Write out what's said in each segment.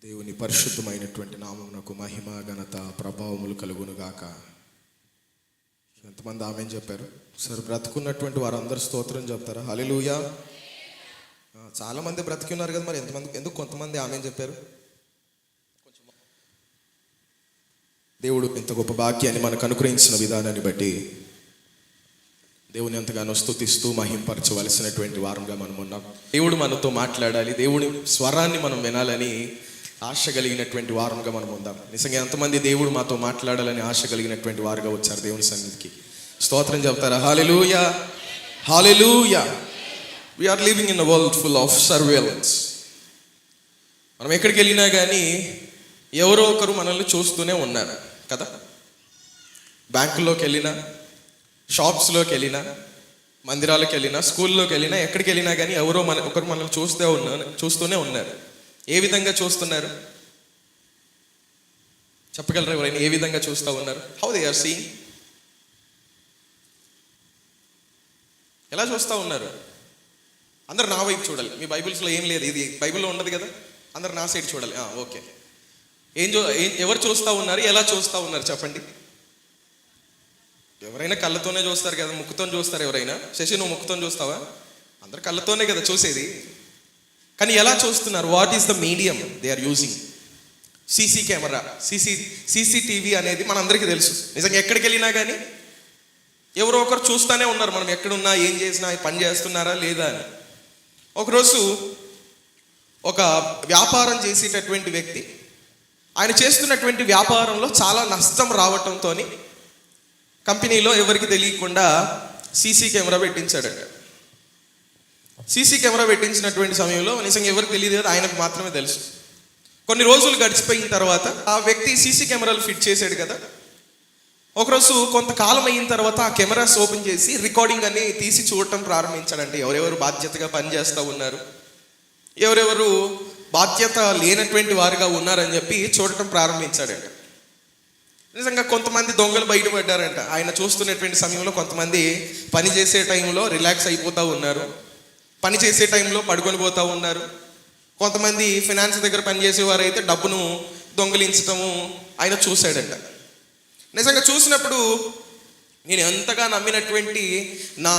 దేవుని పరిశుద్ధమైనటువంటి నామమునకు మహిమ ఘనత ప్రభావములు కలుగునుగాక. ఎంతమంది ఆమేన్ చెప్పారు? సరే, బ్రతుకున్నటువంటి వారందరూ స్తోత్రం చెప్తారా? హల్లెలూయా. చాలామంది బ్రతికి ఉన్నారు కదా, మరి ఎందుకు కొంతమంది ఆమేన్ చెప్పారు? దేవుడు ఇంత గొప్ప భాగ్యాన్ని మనకు అనుగ్రహించిన విధానాన్ని బట్టి దేవుని ఎంతగానో స్తుతిస్తూ మహింపరచవలసినటువంటి వారంగా మనం ఉన్నాం. దేవుడు మనతో మాట్లాడాలి, దేవుని స్వరాన్ని మనం వినాలని ఆశ కలిగినటువంటి వారంగా మనం ఉందాం. నిజంగా ఎంతమంది దేవుడు మాతో మాట్లాడాలని ఆశ కలిగినటువంటి వారుగా వచ్చారు దేవుని సన్నిధికి? స్తోత్రం చెప్తారా? హల్లెలూయా, హల్లెలూయా. We are living in a world full of surveillance. మనం ఎక్కడికి వెళ్ళినా కానీ ఎవరో ఒకరు మనల్ని చూస్తూనే ఉన్నారు కదా. బ్యాంకుల్లోకి వెళ్ళినా, షాప్స్లోకి వెళ్ళినా, మందిరాలకు వెళ్ళినా, స్కూల్లోకి వెళ్ళినా, ఎక్కడికి వెళ్ళినా కానీ ఎవరో ఒకరు మనల్ని చూస్తూనే ఉన్నారు. ఏ విధంగా చూస్తున్నారు చెప్పగలరా? ఎవరైనా ఏ విధంగా చూస్తూ ఉన్నారు? How they are seeing? ఎలా చూస్తూ ఉన్నారు? అందరు నా వైపు చూడాలి. మీ బైబిల్స్లో ఏం లేదు, ఇది బైబిల్లో ఉండదు కదా. అందరు నా సైడ్ చూడాలి. ఓకే. ఎవరు చూస్తూ ఉన్నారు? ఎలా చూస్తూ ఉన్నారు చెప్పండి? ఎవరైనా కళ్ళతోనే చూస్తారు కదా, ముక్కుతో చూస్తారు. ఎవరైనా శశి నువ్వు ముక్కుతో చూస్తావా? అందరు కళ్ళతోనే కదా చూసేది. కానీ ఎలా చూస్తున్నారు? What is the medium they are using? CC camera, CCTV అనేది మనందరికీ తెలుసు. నిజంగా ఎక్కడికి వెళ్ళినా కానీ ఎవరో ఒకరు చూస్తూనే ఉన్నారు మనం ఎక్కడున్నా, ఏం చేసినా, పని చేస్తున్నారా లేదా అని. ఒకరోజు ఒక వ్యాపారం చేసేటటువంటి వ్యక్తి, ఆయన చేస్తున్నటువంటి వ్యాపారంలో చాలా నష్టం రావటంతో కంపెనీలో ఎవరికి తెలియకుండా సీసీ కెమెరా పెట్టించాడంట. సీసీ కెమెరా పెట్టించినటువంటి సమయంలో నిజంగా ఎవరికి తెలియదు కదా, ఆయనకు మాత్రమే తెలుసు. కొన్ని రోజులు గడిచిపోయిన తర్వాత ఆ వ్యక్తి సీసీ కెమెరాలు ఫిట్ చేశాడు కదా. ఒకరోజు కొంతకాలం అయిన తర్వాత ఆ కెమెరాస్ ఓపెన్ చేసి రికార్డింగ్ అని తీసి చూడటం ప్రారంభించాడంటే ఎవరెవరు బాధ్యతగా పనిచేస్తూ ఉన్నారు, ఎవరెవరు బాధ్యత లేనటువంటి వారుగా ఉన్నారని చెప్పి చూడటం ప్రారంభించాడంట. నిజంగా కొంతమంది దొంగలు బయటపడ్డారంట. ఆయన చూస్తున్నటువంటి సమయంలో కొంతమంది పని చేసే టైంలో రిలాక్స్ అయిపోతూ ఉన్నారు, పని చేసే టైంలో పడుకొని పోతూ ఉన్నారు. కొంతమంది ఫినాన్స్ దగ్గర పనిచేసేవారు అయితే డబ్బును దొంగిలించటము ఆయన చూశాడంట. నిజంగా చూసినప్పుడు నేను ఎంతగా నమ్మినటువంటి నా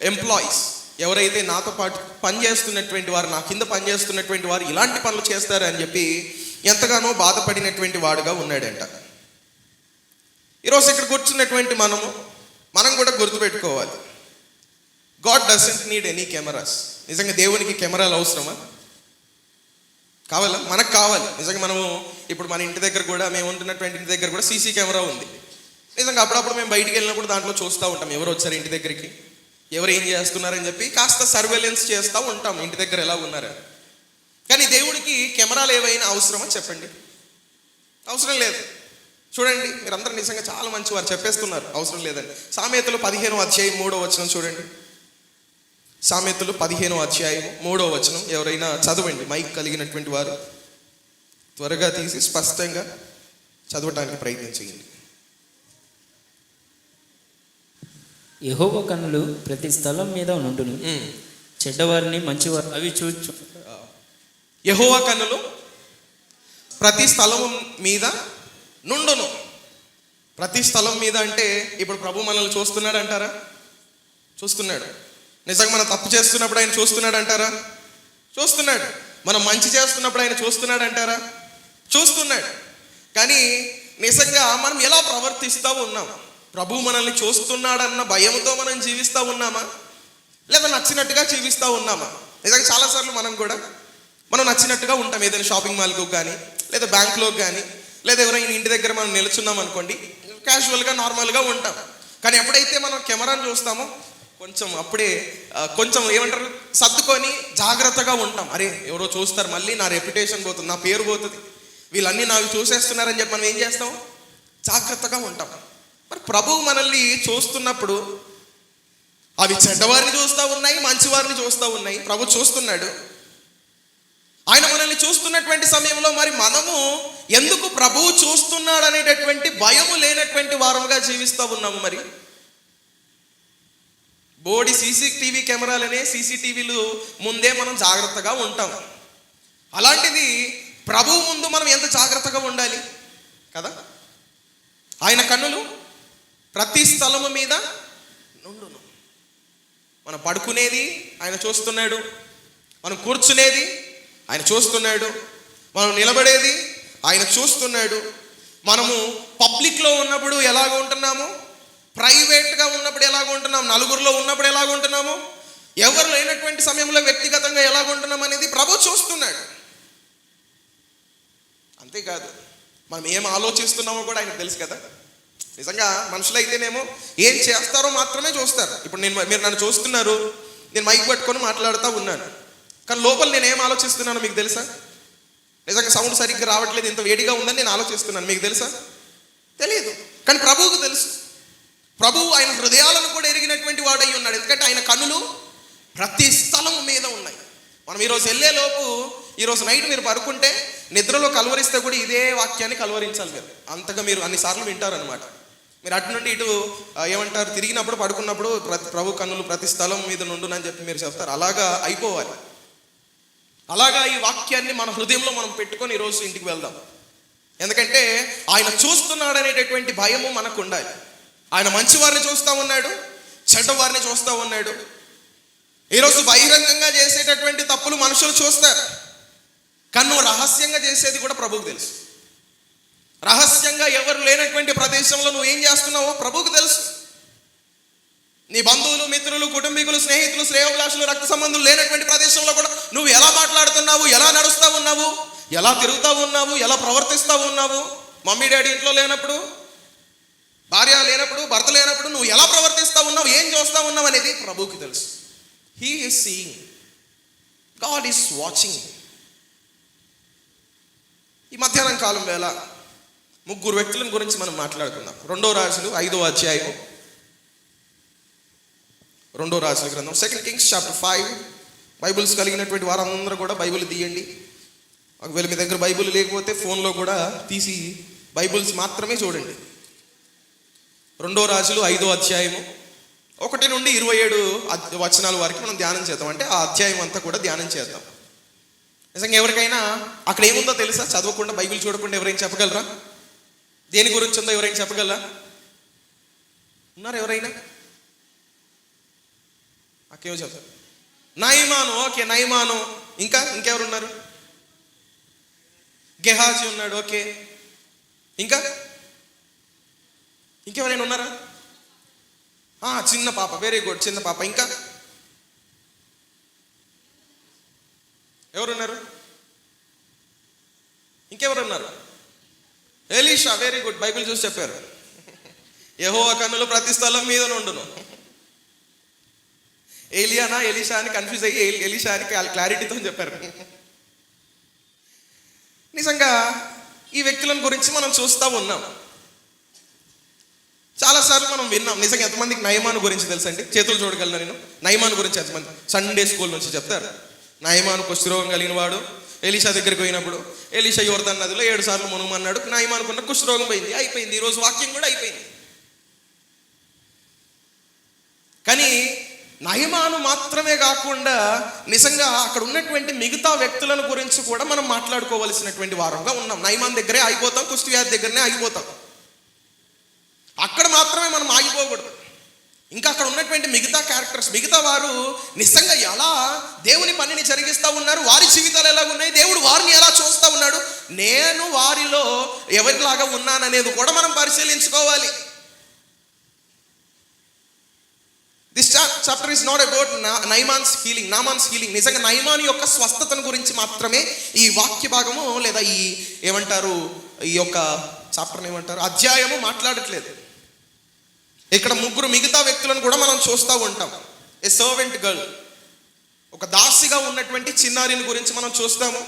ఎంప్లాయీస్ ఎవరైతే నాతో పాటు పనిచేస్తున్నటువంటి వారు, నా కింద పనిచేస్తున్నటువంటి వారు ఇలాంటి పనులు చేస్తారు అని చెప్పి ఎంతగానో బాధపడినటువంటి వాడుగా ఉన్నాడంట. ఈరోజు ఇక్కడ కూర్చున్నటువంటి మనం కూడా గుర్తుపెట్టుకోవాలి, God doesn't need any cameras. నిజంగా దేవునికి కెమెరాలు అవసరమా? కావాలా? మనకు కావాలి. నిజంగా మనము ఇప్పుడు మన ఇంటి దగ్గర కూడా, మేము ఉంటున్నటువంటి ఇంటి దగ్గర కూడా సీసీ కెమెరా ఉంది. నిజంగా అప్పుడప్పుడు మేము బయటికి వెళ్ళినప్పుడు దాంట్లో చూస్తూ ఉంటాం, ఎవరు వచ్చారు ఇంటి దగ్గరికి, ఎవరు ఏం చేస్తున్నారని చెప్పి కాస్త సర్వేలెన్స్ చేస్తూ ఉంటాం ఇంటి దగ్గర ఎలా ఉన్నారని. కానీ దేవుడికి కెమెరాలు ఏవైనా అవసరమా చెప్పండి? అవసరం లేదు. చూడండి, మీరందరూ నిజంగా చాలా మంచి వారు చెప్పేస్తున్నారు అవసరం లేదని. సామెతలు 15:3 చూడండి. సామెతలు 15:3 ఎవరైనా చదవండి, మైక్ కలిగినటువంటి వారు త్వరగా తీసి స్పష్టంగా చదవడానికి ప్రయత్నం చేయండి. యెహోవా కన్నులు ప్రతి స్థలం మీద నుండును, చెడ్డవారిని మంచివారు అవి చూచు. యెహోవా కన్నులు ప్రతి స్థలం మీద నుండును. ప్రతి స్థలం మీద అంటే ఇప్పుడు ప్రభు మనల్ని చూస్తున్నాడు అంటారా? చూస్తున్నాడు. నిజంగా మనం తప్పు చేస్తున్నప్పుడు ఆయన చూస్తున్నాడు అంటారా? చూస్తున్నాడు. మనం మంచి చేస్తున్నప్పుడు ఆయన చూస్తున్నాడు అంటారా? చూస్తున్నాడు. కానీ నిజంగా మనం ఎలా ప్రవర్తిస్తూ ఉన్నాం? ప్రభు మనల్ని చూస్తున్నాడన్న భయంతో మనం జీవిస్తూ ఉన్నామా, లేదా నచ్చినట్టుగా జీవిస్తూ ఉన్నామా? నిజంగా చాలాసార్లు మనం నచ్చినట్టుగా ఉంటాం. ఏదైనా షాపింగ్ మాల్కి కానీ, లేదా బ్యాంక్లోకి కానీ, లేదా ఎవరైనా ఇంటి దగ్గర మనం నిలుచున్నాం అనుకోండి, క్యాజువల్గా నార్మల్గా ఉంటాం. కానీ ఎప్పుడైతే మనం కెమెరాను చూస్తామో కొంచెం ఏమంటారు, సర్దుకొని జాగ్రత్తగా ఉంటాం. అరే ఎవరో చూస్తారు, మళ్ళీ నా రెప్యుటేషన్ పోతుంది, నా పేరు పోతుంది, వీళ్ళన్నీ నాకు చూసేస్తున్నారని చెప్పి మనం ఏం చేస్తాం? జాగ్రత్తగా ఉంటాం. మరి ప్రభువు మనల్ని చూస్తున్నప్పుడు అవి చెడ్డవారిని చూస్తూ ఉన్నాయి, మంచివారిని చూస్తూ ఉన్నాయి. ప్రభు చూస్తున్నాడు. ఆయన మనల్ని చూస్తున్నటువంటి సమయంలో మరి మనము ఎందుకు ప్రభువు చూస్తున్నాడు అనేటటువంటి భయము లేనటువంటి వారముగా జీవిస్తూ ఉన్నాము? మరి బోడి సీసీటీవీ కెమెరాలనే, సీసీటీవీలు ముందే మనం జాగ్రత్తగా ఉంటాం. అలాంటిది ప్రభువు ముందు మనం ఎంత జాగ్రత్తగా ఉండాలి కదా. ఆయన కన్నులు ప్రతి స్థలము మీద నుండును. మనం పడుకునేది ఆయన చూస్తున్నాడు, మనం కూర్చునేది ఆయన చూస్తున్నాడు, మనం నిలబడేది ఆయన చూస్తున్నాడు. మనము పబ్లిక్లో ఉన్నప్పుడు ఎలాగ ఉంటున్నాము, ప్రైవేట్గా ఉన్నప్పుడు ఎలాగ ఉంటున్నాము, నలుగురిలో ఉన్నప్పుడు ఎలాగ ఉంటున్నాము, ఎవరు లేనటువంటి సమయంలో వ్యక్తిగతంగా ఎలాగ ఉంటున్నాం అనేది ప్రభు చూస్తున్నాడు. అంతేకాదు మనం ఏం ఆలోచిస్తున్నామో కూడా ఆయనకు తెలుసు కదా. నిజంగా మనుషులైతేనేమో ఏం చేస్తారో మాత్రమే చూస్తారు. ఇప్పుడు మీరు నన్ను చూస్తున్నారు, నేను మైక్ పట్టుకొని మాట్లాడుతూ ఉన్నాను, కానీ లోపల నేను ఏం ఆలోచిస్తున్నానో మీకు తెలుసా? నిజంగా సౌండ్ సరిగ్గా రావట్లేదు, ఇంత వేడిగా ఉందని నేను ఆలోచిస్తున్నాను, మీకు తెలుసా? తెలియదు. కానీ ప్రభువుకు తెలుసు. ప్రభువు ఆయన హృదయాలను కూడా ఎరిగినటువంటి వాడై ఉన్నాడు. ఎందుకంటే ఆయన కన్నులు ప్రతి స్థలం మీద ఉన్నాయి. మనం ఈరోజు వెళ్ళేలోపు, ఈరోజు నైట్ మీరు పడుకుంటే నిద్రలో కలవరిస్తే కూడా ఇదే వాక్యాన్ని కలవరించాలి మీరు. అంతగా మీరు అన్నిసార్లు వింటారనమాట. మీరు అటు నుండి ఇటు ఏమంటారు, తిరిగినప్పుడు పడుకున్నప్పుడు ప్రభు కన్నులు ప్రతి స్థలం మీద నుండునని చెప్పి మీరు చెప్తారు. అలాగా అయిపోవాలి. అలాగా ఈ వాక్యాన్ని మన హృదయంలో మనం పెట్టుకొని ఈరోజు ఇంటికి వెళ్దాం. ఎందుకంటే ఆయన చూస్తున్నాడు అనేటటువంటి భయము మనకు ఉండాలి. ఆయన మంచి వారిని చూస్తూ ఉన్నాడు, చెడ్డ వారిని చూస్తూ ఉన్నాడు. ఈరోజు బహిరంగంగా చేసేటటువంటి తప్పులు మనుషులు చూస్తారు, కానీ నువ్వు రహస్యంగా చేసేది కూడా ప్రభువుకు తెలుసు. రహస్యంగా ఎవరు లేనటువంటి ప్రదేశంలో నువ్వు ఏం చేస్తున్నావో ప్రభువుకు తెలుసు. నీ బంధువులు, మిత్రులు, కుటుంబీకులు, స్నేహితులు, శ్రేయోభిలాషులు, రక్త సంబంధులు లేనటువంటి ప్రదేశంలో కూడా నువ్వు ఎలా మాట్లాడుతున్నావు, ఎలా నడుస్తూ ఉన్నావు, ఎలా తిరుగుతూ ఉన్నావు, ఎలా ప్రవర్తిస్తూ ఉన్నావు, మమ్మీ డాడీ ఇంట్లో లేనప్పుడు, భార్య లేనప్పుడు, భర్త లేనప్పుడు నువ్వు ఎలా ప్రవర్తిస్తూ ఉన్నావు, ఏం చూస్తూ ఉన్నావు అనేది ప్రభువుకి తెలుసు. He is seeing, God is watching. ఈ మధ్యాహ్నం కాలం వేళ 3 వ్యక్తుల గురించి మనం మాట్లాడుకుందాం. 2 రాజులు 5వ అధ్యాయం, 2 రాజుల గ్రంథం, 2 Kings chapter 5. బైబిల్స్ కలిగినటువంటి వారందరూ కూడా బైబిల్ తీయండి. ఒకవేళ మీ దగ్గర బైబిల్ లేకపోతే ఫోన్లో కూడా తీసి బైబిల్స్ మాత్రమే చూడండి. 2 రాజులు 5వ అధ్యాయము 1 నుండి 27 వచనాల వరకు మనం ధ్యానం చేద్దాం. అంటే ఆ అధ్యాయం అంతా కూడా ధ్యానం చేద్దాం. నిజంగా ఎవరికైనా అక్కడ ఏముందో తెలుసా? చదవకుండా బైబిల్ చూడకుండా ఎవరైనా చెప్పగలరా? దేని గురించి ఉందో ఎవరైనా చెప్పగలరా? ఉన్నారు ఎవరైనా? అకేమో చెప్తారు. నయమాను, ఓకే నయమాను. ఇంకెవరున్నారు? గెహాజీ ఉన్నాడు, ఓకే. ఇంకెవరైనా ఉన్నారా? చిన్న పాప, వెరీ గుడ్, చిన్న పాప. ఎవరున్నారు? ఇంకెవరున్నారు? ఎలీషా, వెరీ గుడ్, బైబిల్ చూసి చెప్పారు. యెహోవా కన్నులు ప్రతి స్థలం మీద నుండును. ఏలియానా ఎలీషా అని కన్ఫ్యూజ్ అయ్యి ఎలీషా అని క్లారిటీతో చెప్పారు. నిజంగా ఈ వ్యక్తుల గురించి మనం చూస్తూ ఉన్నాం. చాలాసార్లు మనం విన్నాం. నిజంగా ఎంతమందికి నయమాను గురించి తెలుసండి? చేతులు చూడగలను నేను. నయమాను గురించి ఎంతమంది సండే స్కూల్ నుంచి చెప్తారు? నయమాను కుష్ఠరోగం కలిగిన వాడు ఎలీషా దగ్గరికి పోయినప్పుడు ఎలీషా యోర్దాను నదిలో 7 సార్లు మునుగమన్నాడు. నయమానుకున్న కుష్ఠరోగం పోయింది, అయిపోయింది. ఈరోజు వాక్యం కూడా అయిపోయింది. కానీ నయమాను మాత్రమే కాకుండా నిజంగా అక్కడ ఉన్నటువంటి మిగతా వ్యక్తులను గురించి కూడా మనం మాట్లాడుకోవలసినటువంటి వారంగా ఉన్నాం. నయమాన్ దగ్గరే ఆగిపోతాం, కుష్ఠవ్యాధి దగ్గరనే ఆగిపోతాం. అక్కడ మాత్రమే మనం ఆగిపోకూడదు. ఇంకా అక్కడ ఉన్నటువంటి మిగతా క్యారెక్టర్స్, మిగతా వారు నిజంగా ఎలా దేవుని పనిని జరిగిస్తూ ఉన్నారు, వారి జీవితాలు ఎలా ఉన్నాయి, దేవుడు వారిని ఎలా చూస్తూ ఉన్నాడు, నేను వారిలో ఎవరిలాగా ఉన్నాననేది కూడా మనం పరిశీలించుకోవాలి. This chapter is not about Naaman's healing. నిజంగా నయమాను యొక్క స్వస్థతను గురించి మాత్రమే ఈ వాక్య భాగము లేదా ఈ ఏమంటారు ఈ యొక్క చాప్టర్ని ఏమంటారు అధ్యాయము మాట్లాడట్లేదు. ఇక్కడ 3 మిగతా వ్యక్తులను కూడా మనం చూస్తూ ఉంటాం. ఏ సర్వెంట్ గర్ల్, ఒక దాసిగా ఉన్నటువంటి చిన్నారిని గురించి మనం చూస్తాము.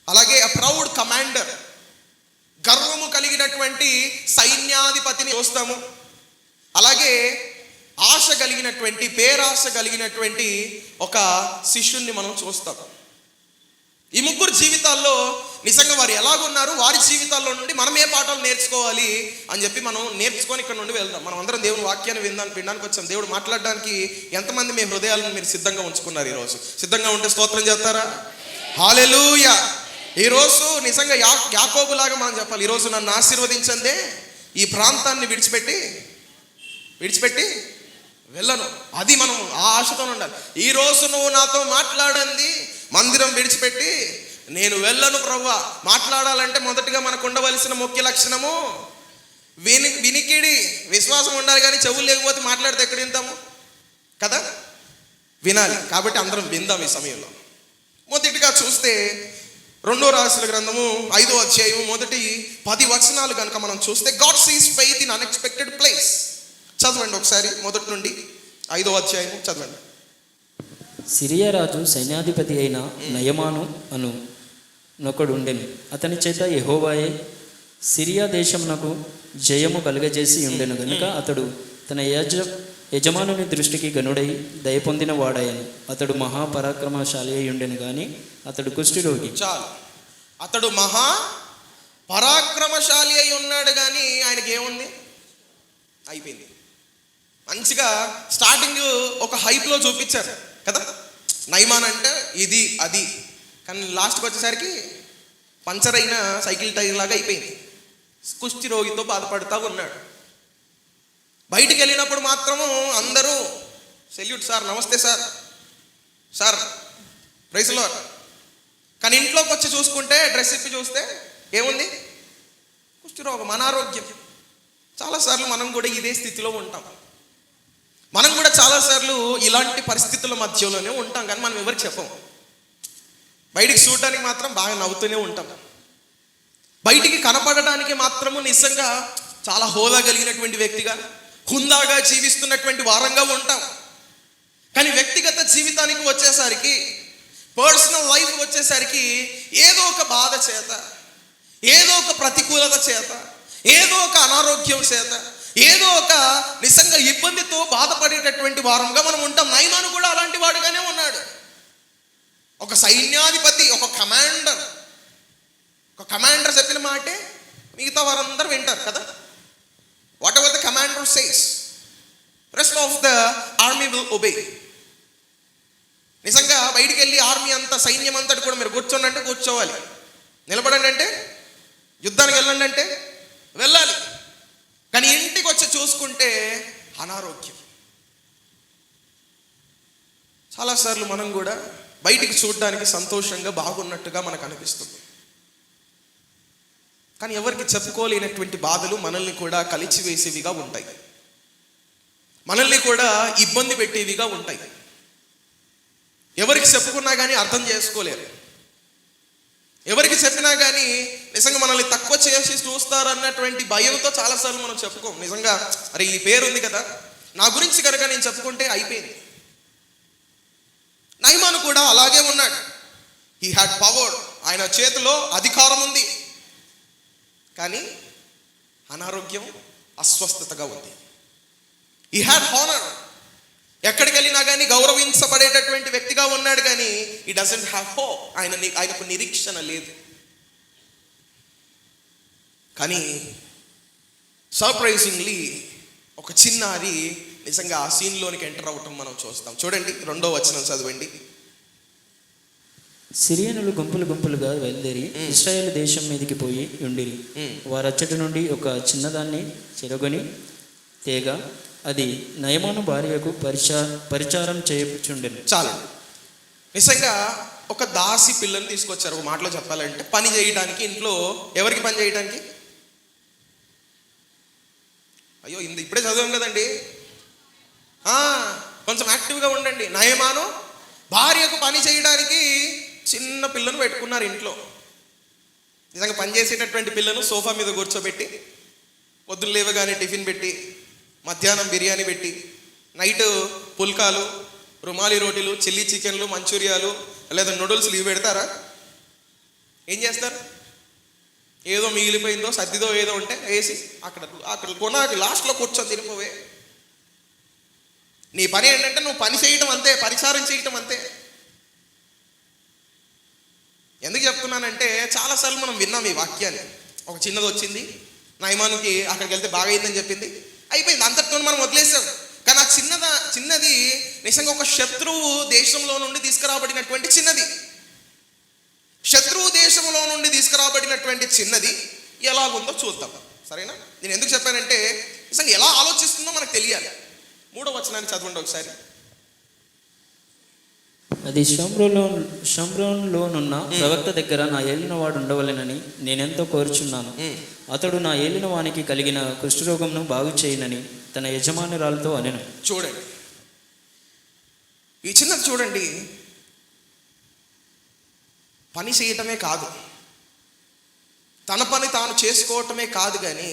అలాగే a ప్రౌడ్ కమాండర్, గర్వము కలిగినటువంటి సైన్యాధిపతిని చూస్తాము. అలాగే ఆశ కలిగినటువంటి, పేరాశ కలిగినటువంటి ఒక శిష్యుణ్ణి మనం చూస్తాం. ఈ 3 జీవితాల్లో నిజంగా వారు ఎలాగున్నారు, వారి జీవితాల్లో నుండి మనం ఏ పాఠాలు నేర్చుకోవాలి అని చెప్పి మనం నేర్చుకొని ఇక్కడ నుండి వెళ్దాం. మనం అందరం దేవుని వాక్యాన్ని వినడానికి వచ్చాం. దేవుడు మాట్లాడడానికి ఎంతమంది మీ హృదయాలను మీరు సిద్ధంగా ఉంచుకున్నారు? ఈరోజు సిద్ధంగా ఉంటే స్తోత్రం చేస్తారా? హల్లెలూయా. ఈరోజు నిజంగా యాకోబులాగా మనం చెప్పాలి, ఈరోజు నన్ను ఆశీర్వదించందే ఈ ప్రాంతాన్ని విడిచిపెట్టి వెళ్ళను. అది మనం ఆ ఆశతో ఉండాలి. ఈరోజు నువ్వు నాతో మాట్లాడండి, మందిరం విడిచిపెట్టి నేను వెళ్ళను ప్రభువా. మాట్లాడాలంటే మొదటిగా మనకు ఉండవలసిన ముఖ్య లక్షణము వినికిడి, విశ్వాసం ఉండాలి. కానీ చెవులు లేకపోతే మాట్లాడితే ఎక్కడ వింటాము కదా, వినాలి. కాబట్టి అందరం విందాం ఈ సమయంలో. మొదటిగా చూస్తే 2 రాసుల గ్రంథము 5వ అధ్యాయం మొదటి 10 వచనాలు కనుక మనం చూస్తే, God sees faith in unexpected place. చదవండి ఒకసారి, మొదటి నుండి 5వ అధ్యాయం చదవండి. సిరియా రాజు సైన్యాధిపతి అయిన నయమాను అను నొకడు ఉండెను. అతని చేత యెహోవాయే సిరియా దేశమునకు జయము కలుగజేసి ఉండెను గనుక అతడు తన యజమానుని దృష్టికి గనుడై దయ పొందిన వాడాయను. అతడు మహాపరాక్రమశాలి అయి ఉండెను కానీ అతడు కుష్ఠరోగి. చాలు, అతడు మహా పరాక్రమశాలి అయి ఉన్నాడు కానీ ఆయనకి ఏముంది, అయిపోయింది. మంచిగా స్టార్టింగ్ ఒక హైప్లో చూపించారు కదా, నయమాన్ అంటే ఇది అది, కానీ లాస్ట్కి వచ్చేసరికి పంచర్ అయిన సైకిల్ టైర్ లాగా అయిపోయింది. కుష్టి రోగితో బాధపడుతూ ఉన్నాడు. బయటికి వెళ్ళినప్పుడు మాత్రము అందరూ సెల్యూట్ సార్, నమస్తే సార్, సార్ ప్రైజ్ లార్డ్. కానీ ఇంట్లోకి వచ్చి చూసుకుంటే, డ్రెస్ ఇప్పి చూస్తే ఏముంది, కుష్టి రోగం, అనారోగ్యం. చాలాసార్లు మనం కూడా ఇదే స్థితిలో ఉంటాం. మనం కూడా చాలాసార్లు ఇలాంటి పరిస్థితుల మధ్యలోనే ఉంటాం, కానీ మనం ఎవరికి చెప్పం. బయటికి చూడటానికి మాత్రం బాగా నవ్వుతూనే ఉంటాం. బయటికి కనపడడానికి మాత్రము నిజంగా చాలా హోదా కలిగినటువంటి వ్యక్తిగా, హుందాగా జీవిస్తున్నటువంటి వారంగా ఉంటాం. కానీ వ్యక్తిగత జీవితానికి వచ్చేసరికి, పర్సనల్ లైఫ్ వచ్చేసరికి ఏదో ఒక బాధ చేత, ఏదో ఒక ప్రతికూలత చేత, ఏదో ఒక అనారోగ్యం చేత, ఏదో ఒక నిజంగా ఇబ్బందితో బాధపడేటటువంటి వారంగా మనం ఉంటాం. నయమాను కూడా అలాంటి వాడుగానే ఉన్నాడు. ఒక సైన్యాధిపతి, ఒక కమాండర్ చెప్పిన మాటే మిగతా వారందరూ వింటారు కదా. What ever the commander says, rest of the army will obey. నిజంగా బయటికి వెళ్ళి ఆర్మీ అంతా, సైన్యం అంతటి కూడా మీరు కూర్చోండి అంటే కూర్చోవాలి, నిలబడండి అంటే, యుద్ధానికి వెళ్ళండి అంటే వెళ్ళాలి. కానీ ఇంటికి వచ్చి చూసుకుంటే అనారోగ్యం. చాలాసార్లు మనం కూడా బయటికి చూడడానికి సంతోషంగా బాగున్నట్టుగా మనకు అనిపిస్తుంది, కానీ ఎవరికి చెప్పుకోలేనటువంటి బాధలు మనల్ని కూడా కలిచివేసేవిగా ఉంటాయి, మనల్ని కూడా ఇబ్బంది పెట్టేవిగా ఉంటాయి. ఎవరికి చెప్పుకున్నా కానీ అర్థం చేసుకోలేరు. ఎవరికి చెప్పినా కానీ నిజంగా మనల్ని తక్కువ చేసి చూస్తారు అన్నటువంటి భయంతో చాలాసార్లు మనం చెప్పుకోం. నిజంగా అరే ఈ పేరు ఉంది కదా, నా గురించి కనుక నేను చెప్పుకుంటే అయిపోయింది. నయమాను కూడా అలాగే ఉన్నాడు. హీ హ్యాడ్ పవర్, ఆయన చేతిలో అధికారం ఉంది, కానీ అనారోగ్యం, అస్వస్థతగా ఉంది. హీ హ్యాడ్ హానర్, ఎక్కడికి వెళ్ళినా కానీ గౌరవించబడేటటువంటి వ్యక్తిగా ఉన్నాడు, కానీ హీ డజంట్ హ్యావ్ హోప్, ఆయనకు నిరీక్షణ లేదు. కానీ సర్ప్రైజింగ్లీ ఒక చిన్నారి నిజంగా ఆ సీన్లోనికి ఎంటర్ అవ్వటం మనం చూస్తాం. చూడండి 2వ వచనం చదవండి. సిరియనులు గుంపులుగా బయలుదేరి ఇశ్రాయేలు దేశం మీదకి పోయి ఉండిరి. వారచ్చటి నుండి ఒక చిన్నదాన్ని చెరగొని తేగ, అది నయమాను భార్యకు పరిచారం చేయుచుండెను. చాలు, నిజంగా ఒక దాసి పిల్లని తీసుకొచ్చారు. ఒక మాటలో చెప్పాలంటే పని చేయడానికి ఇంట్లో. ఎవరికి పని చేయడానికి? అయ్యో ఇప్పుడే చదివాం కదండి, కొంచెం యాక్టివ్గా ఉండండి. నయమాను భార్యకు పని చేయడానికి చిన్న పిల్లను పెట్టుకున్నారు ఇంట్లో. నిజంగా పనిచేసేటటువంటి పిల్లను సోఫా మీద కూర్చోబెట్టి, పొద్దున్న లేవగానే టిఫిన్ పెట్టి, మధ్యాహ్నం బిర్యానీ పెట్టి, నైట్ పుల్కాలు, రుమాలి రోటీలు, చిల్లీ చికెన్లు, మంచూరియాలు లేదా నూడిల్స్లు ఇవి పెడతారా? ఏం చేస్తారు? ఏదో మిగిలిపోయిందో సర్దిదో ఏదో ఉంటే వేసి అక్కడ కొనాలి, లాస్ట్లో కూర్చొని తినిపోవే. నీ పని ఏంటంటే నువ్వు పని చేయటం అంతే, పరిచారం చేయటం అంతే. ఎందుకు చెప్తున్నానంటే చాలాసార్లు మనం విన్నాం ఈ వాక్యాన్ని. ఒక చిన్నది వచ్చింది, నయమానుకి అక్కడికి వెళ్తే బాగా అయిందని చెప్పింది, అయిపోయింది, అంతటితో మనం వదిలేసాం. కానీ ఆ చిన్నది నిజంగా ఒక శత్రువు దేశంలో నుండి తీసుకురాబడినటువంటి చిన్నది. తీసుకురాబడినటువంటి చిన్నది ఎలాగుందో చూద్దాం. సరేనా? నేను ఎందుకు చెప్పానంటే నిజంగా ఎలా ఆలోచిస్తుందో మనకు తెలియాలి. 3వ వచనాన్ని చదవండి ఒకసారి. అది షోమ్రోనులోనున్న ప్రవక్త దగ్గర నా ఏలినవాడు ఉండవలెనని నేనెంతో కోరుచున్నాను. అతడు నా ఏలిన వానికి కలిగిన కుష్ఠరోగంను బాగు చేయనని తన యజమానురాలతో అనెను. చూడండి, ఈ చిన్నది చూడండి, పని చేయటమే కాదు, తన పని తాను చేసుకోవటమే కాదు, కానీ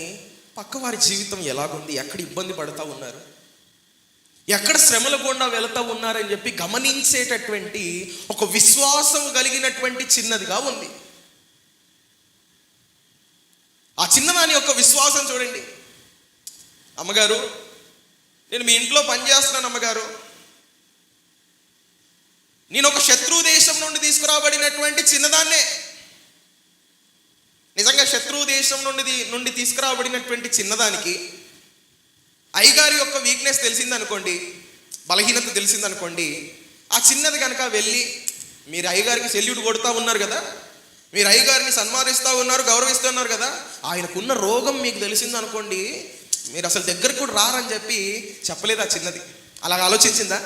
పక్కవారి జీవితం ఎలాగుంది, ఎక్కడ ఇబ్బంది పడుతూ ఉన్నారు, ఎక్కడ శ్రమల గుండా వెళుతూ ఉన్నారని చెప్పి గమనించేటటువంటి ఒక విశ్వాసం కలిగినటువంటి చిన్నదిగా ఉంది. ఆ చిన్నదాని యొక్క విశ్వాసం చూడండి. అమ్మగారు, నేను మీ ఇంట్లో పనిచేస్తున్నాను అమ్మగారు, నేను ఒక శత్రు దేశం నుండి తీసుకురాబడినటువంటి చిన్నదాన్నే. నిజంగా శత్రు దేశం నుండి తీసుకురాబడినటువంటి చిన్నదానికి అయ్యగారి యొక్క వీక్నెస్ తెలిసిందనుకోండి, బలహీనత తెలిసిందనుకోండి, ఆ చిన్నది కనుక వెళ్ళి, మీరు అయ్యగారికి సెల్యూట్ కొడుతూ ఉన్నారు కదా, మీరు అయ్యగారిని సన్మానిస్తూ ఉన్నారు, గౌరవిస్తూ ఉన్నారు కదా, ఆయనకున్న రోగం మీకు తెలిసిందనుకోండి, మీరు అసలు దగ్గరకు కూడా రారని చెప్పి చెప్పలేదు ఆ చిన్నది. అలా ఆలోచించిందా?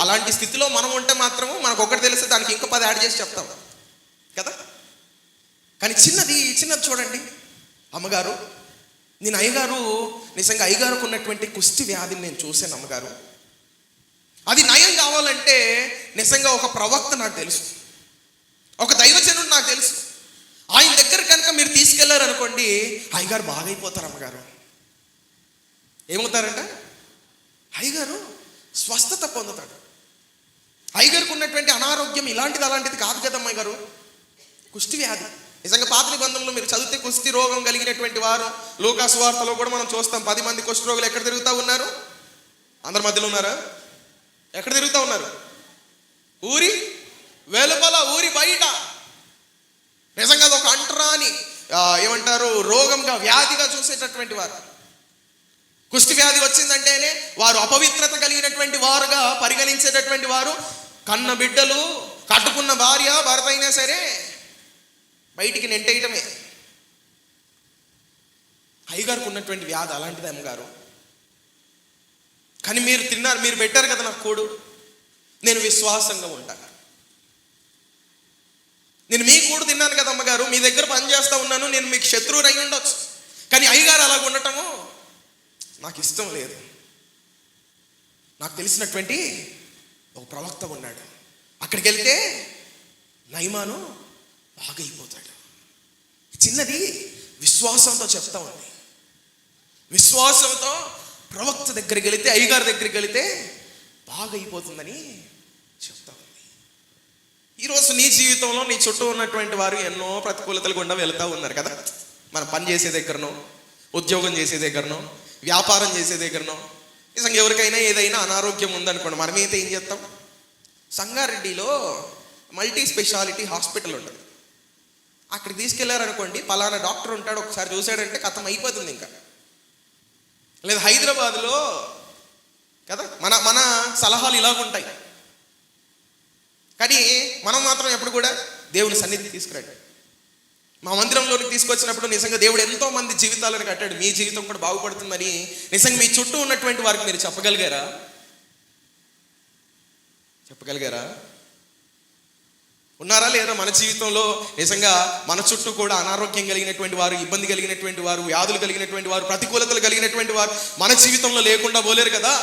అలాంటి స్థితిలో మనం ఉంటే మాత్రము మనకు ఒకటి తెలిస్తే దానికి ఇంకా 10 యాడ్ చేసి చెప్తాం కదా. కానీ చిన్నది చూడండి. అమ్మగారు, నేను అయ్యగారు, నిజంగా అయ్యగారికి ఉన్నటువంటి కుష్టి వ్యాధిని నేను చూశాను అమ్మగారు, అది నయం కావాలంటే నిజంగా ఒక ప్రవక్త నాకు తెలుసు, ఒక దైవజనుడు నాకు తెలుసు, ఆయన దగ్గర కనుక మీరు తీసుకెళ్లారనుకోండి అయ్యగారు బాగైపోతారు అమ్మగారు. ఏమవుతారంట? అయ్యగారు స్వస్థత పొందుతాడు. అయ్యగారికి ఉన్నటువంటి అనారోగ్యం అలాంటిది కాదు కదా అమ్మాయి గారు, కుష్టి వ్యాధి. నిజంగా పాత నిబంధనలో మీరు చదివితే కుష్టి రోగం కలిగినటువంటి వారు లూకా సువార్తలో కూడా మనం చూస్తాం. 10 మంది కుష్టి రోగులు ఎక్కడ తిరుగుతూ ఉన్నారు? అందరి మధ్యలో ఉన్నారా? ఎక్కడ తిరుగుతూ ఉన్నారు? ఊరి వెలుపల, ఊరి బయట. నిజంగా అది ఒక అంటరాని ఏమంటారు రోగంగా, వ్యాధిగా చూసేటటువంటి వారు. కుష్టి వ్యాధి వచ్చిందంటేనే వారు అపవిత్రత కలిగినటువంటి వారుగా పరిగణించేటటువంటి వారు. కన్న బిడ్డలు, కట్టుకున్న భార్య, భర్త అయినా సరే బయటికి నెంటేయటమే. అయ్యగారికి ఉన్నటువంటి వ్యాధి అలాంటిది అమ్మగారు. కానీ మీరు తిన్నారు, మీరు పెట్టారు కదా నాకు కూడు, నేను విశ్వాసంగా ఉంటాను. నేను మీ కూడు తిన్నాను కదా అమ్మగారు, మీ దగ్గర పని చేస్తూ ఉన్నాను, నేను మీకు శత్రువుని అయి ఉండొచ్చు, కానీ అయ్యగారు అలాగ ఉండటము నాకు ఇష్టం లేదు. నాకు తెలిసినటువంటి ఒక ప్రవక్త ఉన్నాడు, అక్కడికి వెళ్తే నయమాను బాగైపోతాడు. చిన్నది విశ్వాసంతో చెప్తా ఉంది. విశ్వాసంతో ప్రవక్త దగ్గరికి వెళితే, అయ్యగారి దగ్గరికి వెళితే బాగైపోతుందని చెప్తా ఉంది. ఈరోజు నీ జీవితంలో నీ చుట్టూ ఉన్నటువంటి వారు ఎన్నో ప్రతికూలతలు గుండా వెళుతూ ఉన్నారు కదా. మనం పని చేసే దగ్గరనో, ఉద్యోగం చేసే దగ్గరనో, వ్యాపారం చేసే దగ్గరనో, నిజంగా ఎవరికైనా ఏదైనా అనారోగ్యం ఉందనుకోండి, మనమైతే ఏం చేస్తాం? సంగారెడ్డిలో మల్టీ స్పెషాలిటీ హాస్పిటల్ ఉంటుంది, అక్కడికి తీసుకెళ్లారనుకోండి, పలానా డాక్టర్ ఉంటాడు, ఒకసారి చూసాడంటే కథం అయిపోతుంది ఇంకా. లేదా హైదరాబాద్లో కదా మన సలహాలు ఇలాగుంటాయి, కానీ మనం మాత్రం ఎప్పుడు కూడా దేవుని సన్నిధికి తీసుకురండి. మా మందిరంలోనికి తీసుకొచ్చినప్పుడు నిజంగా దేవుడు ఎంతో మంది జీవితాలను కట్టాడు, మీ జీవితం కూడా బాగుపడుతుందని నిజంగా మీ చుట్టూ ఉన్నటువంటి వారికి మీరు చెప్పగలిగారా? ఉన్నారా లేదా? మన జీవితంలో నిజంగా మన చుట్టూ కూడా అనారోగ్యం కలిగినటువంటి వారు, ఇబ్బంది కలిగినటువంటి వారు, వ్యాధులు కలిగినటువంటి వారు, ప్రతికూలతలు కలిగినటువంటి వారు మన జీవితంలో లేకుండా పోలేరు కదా.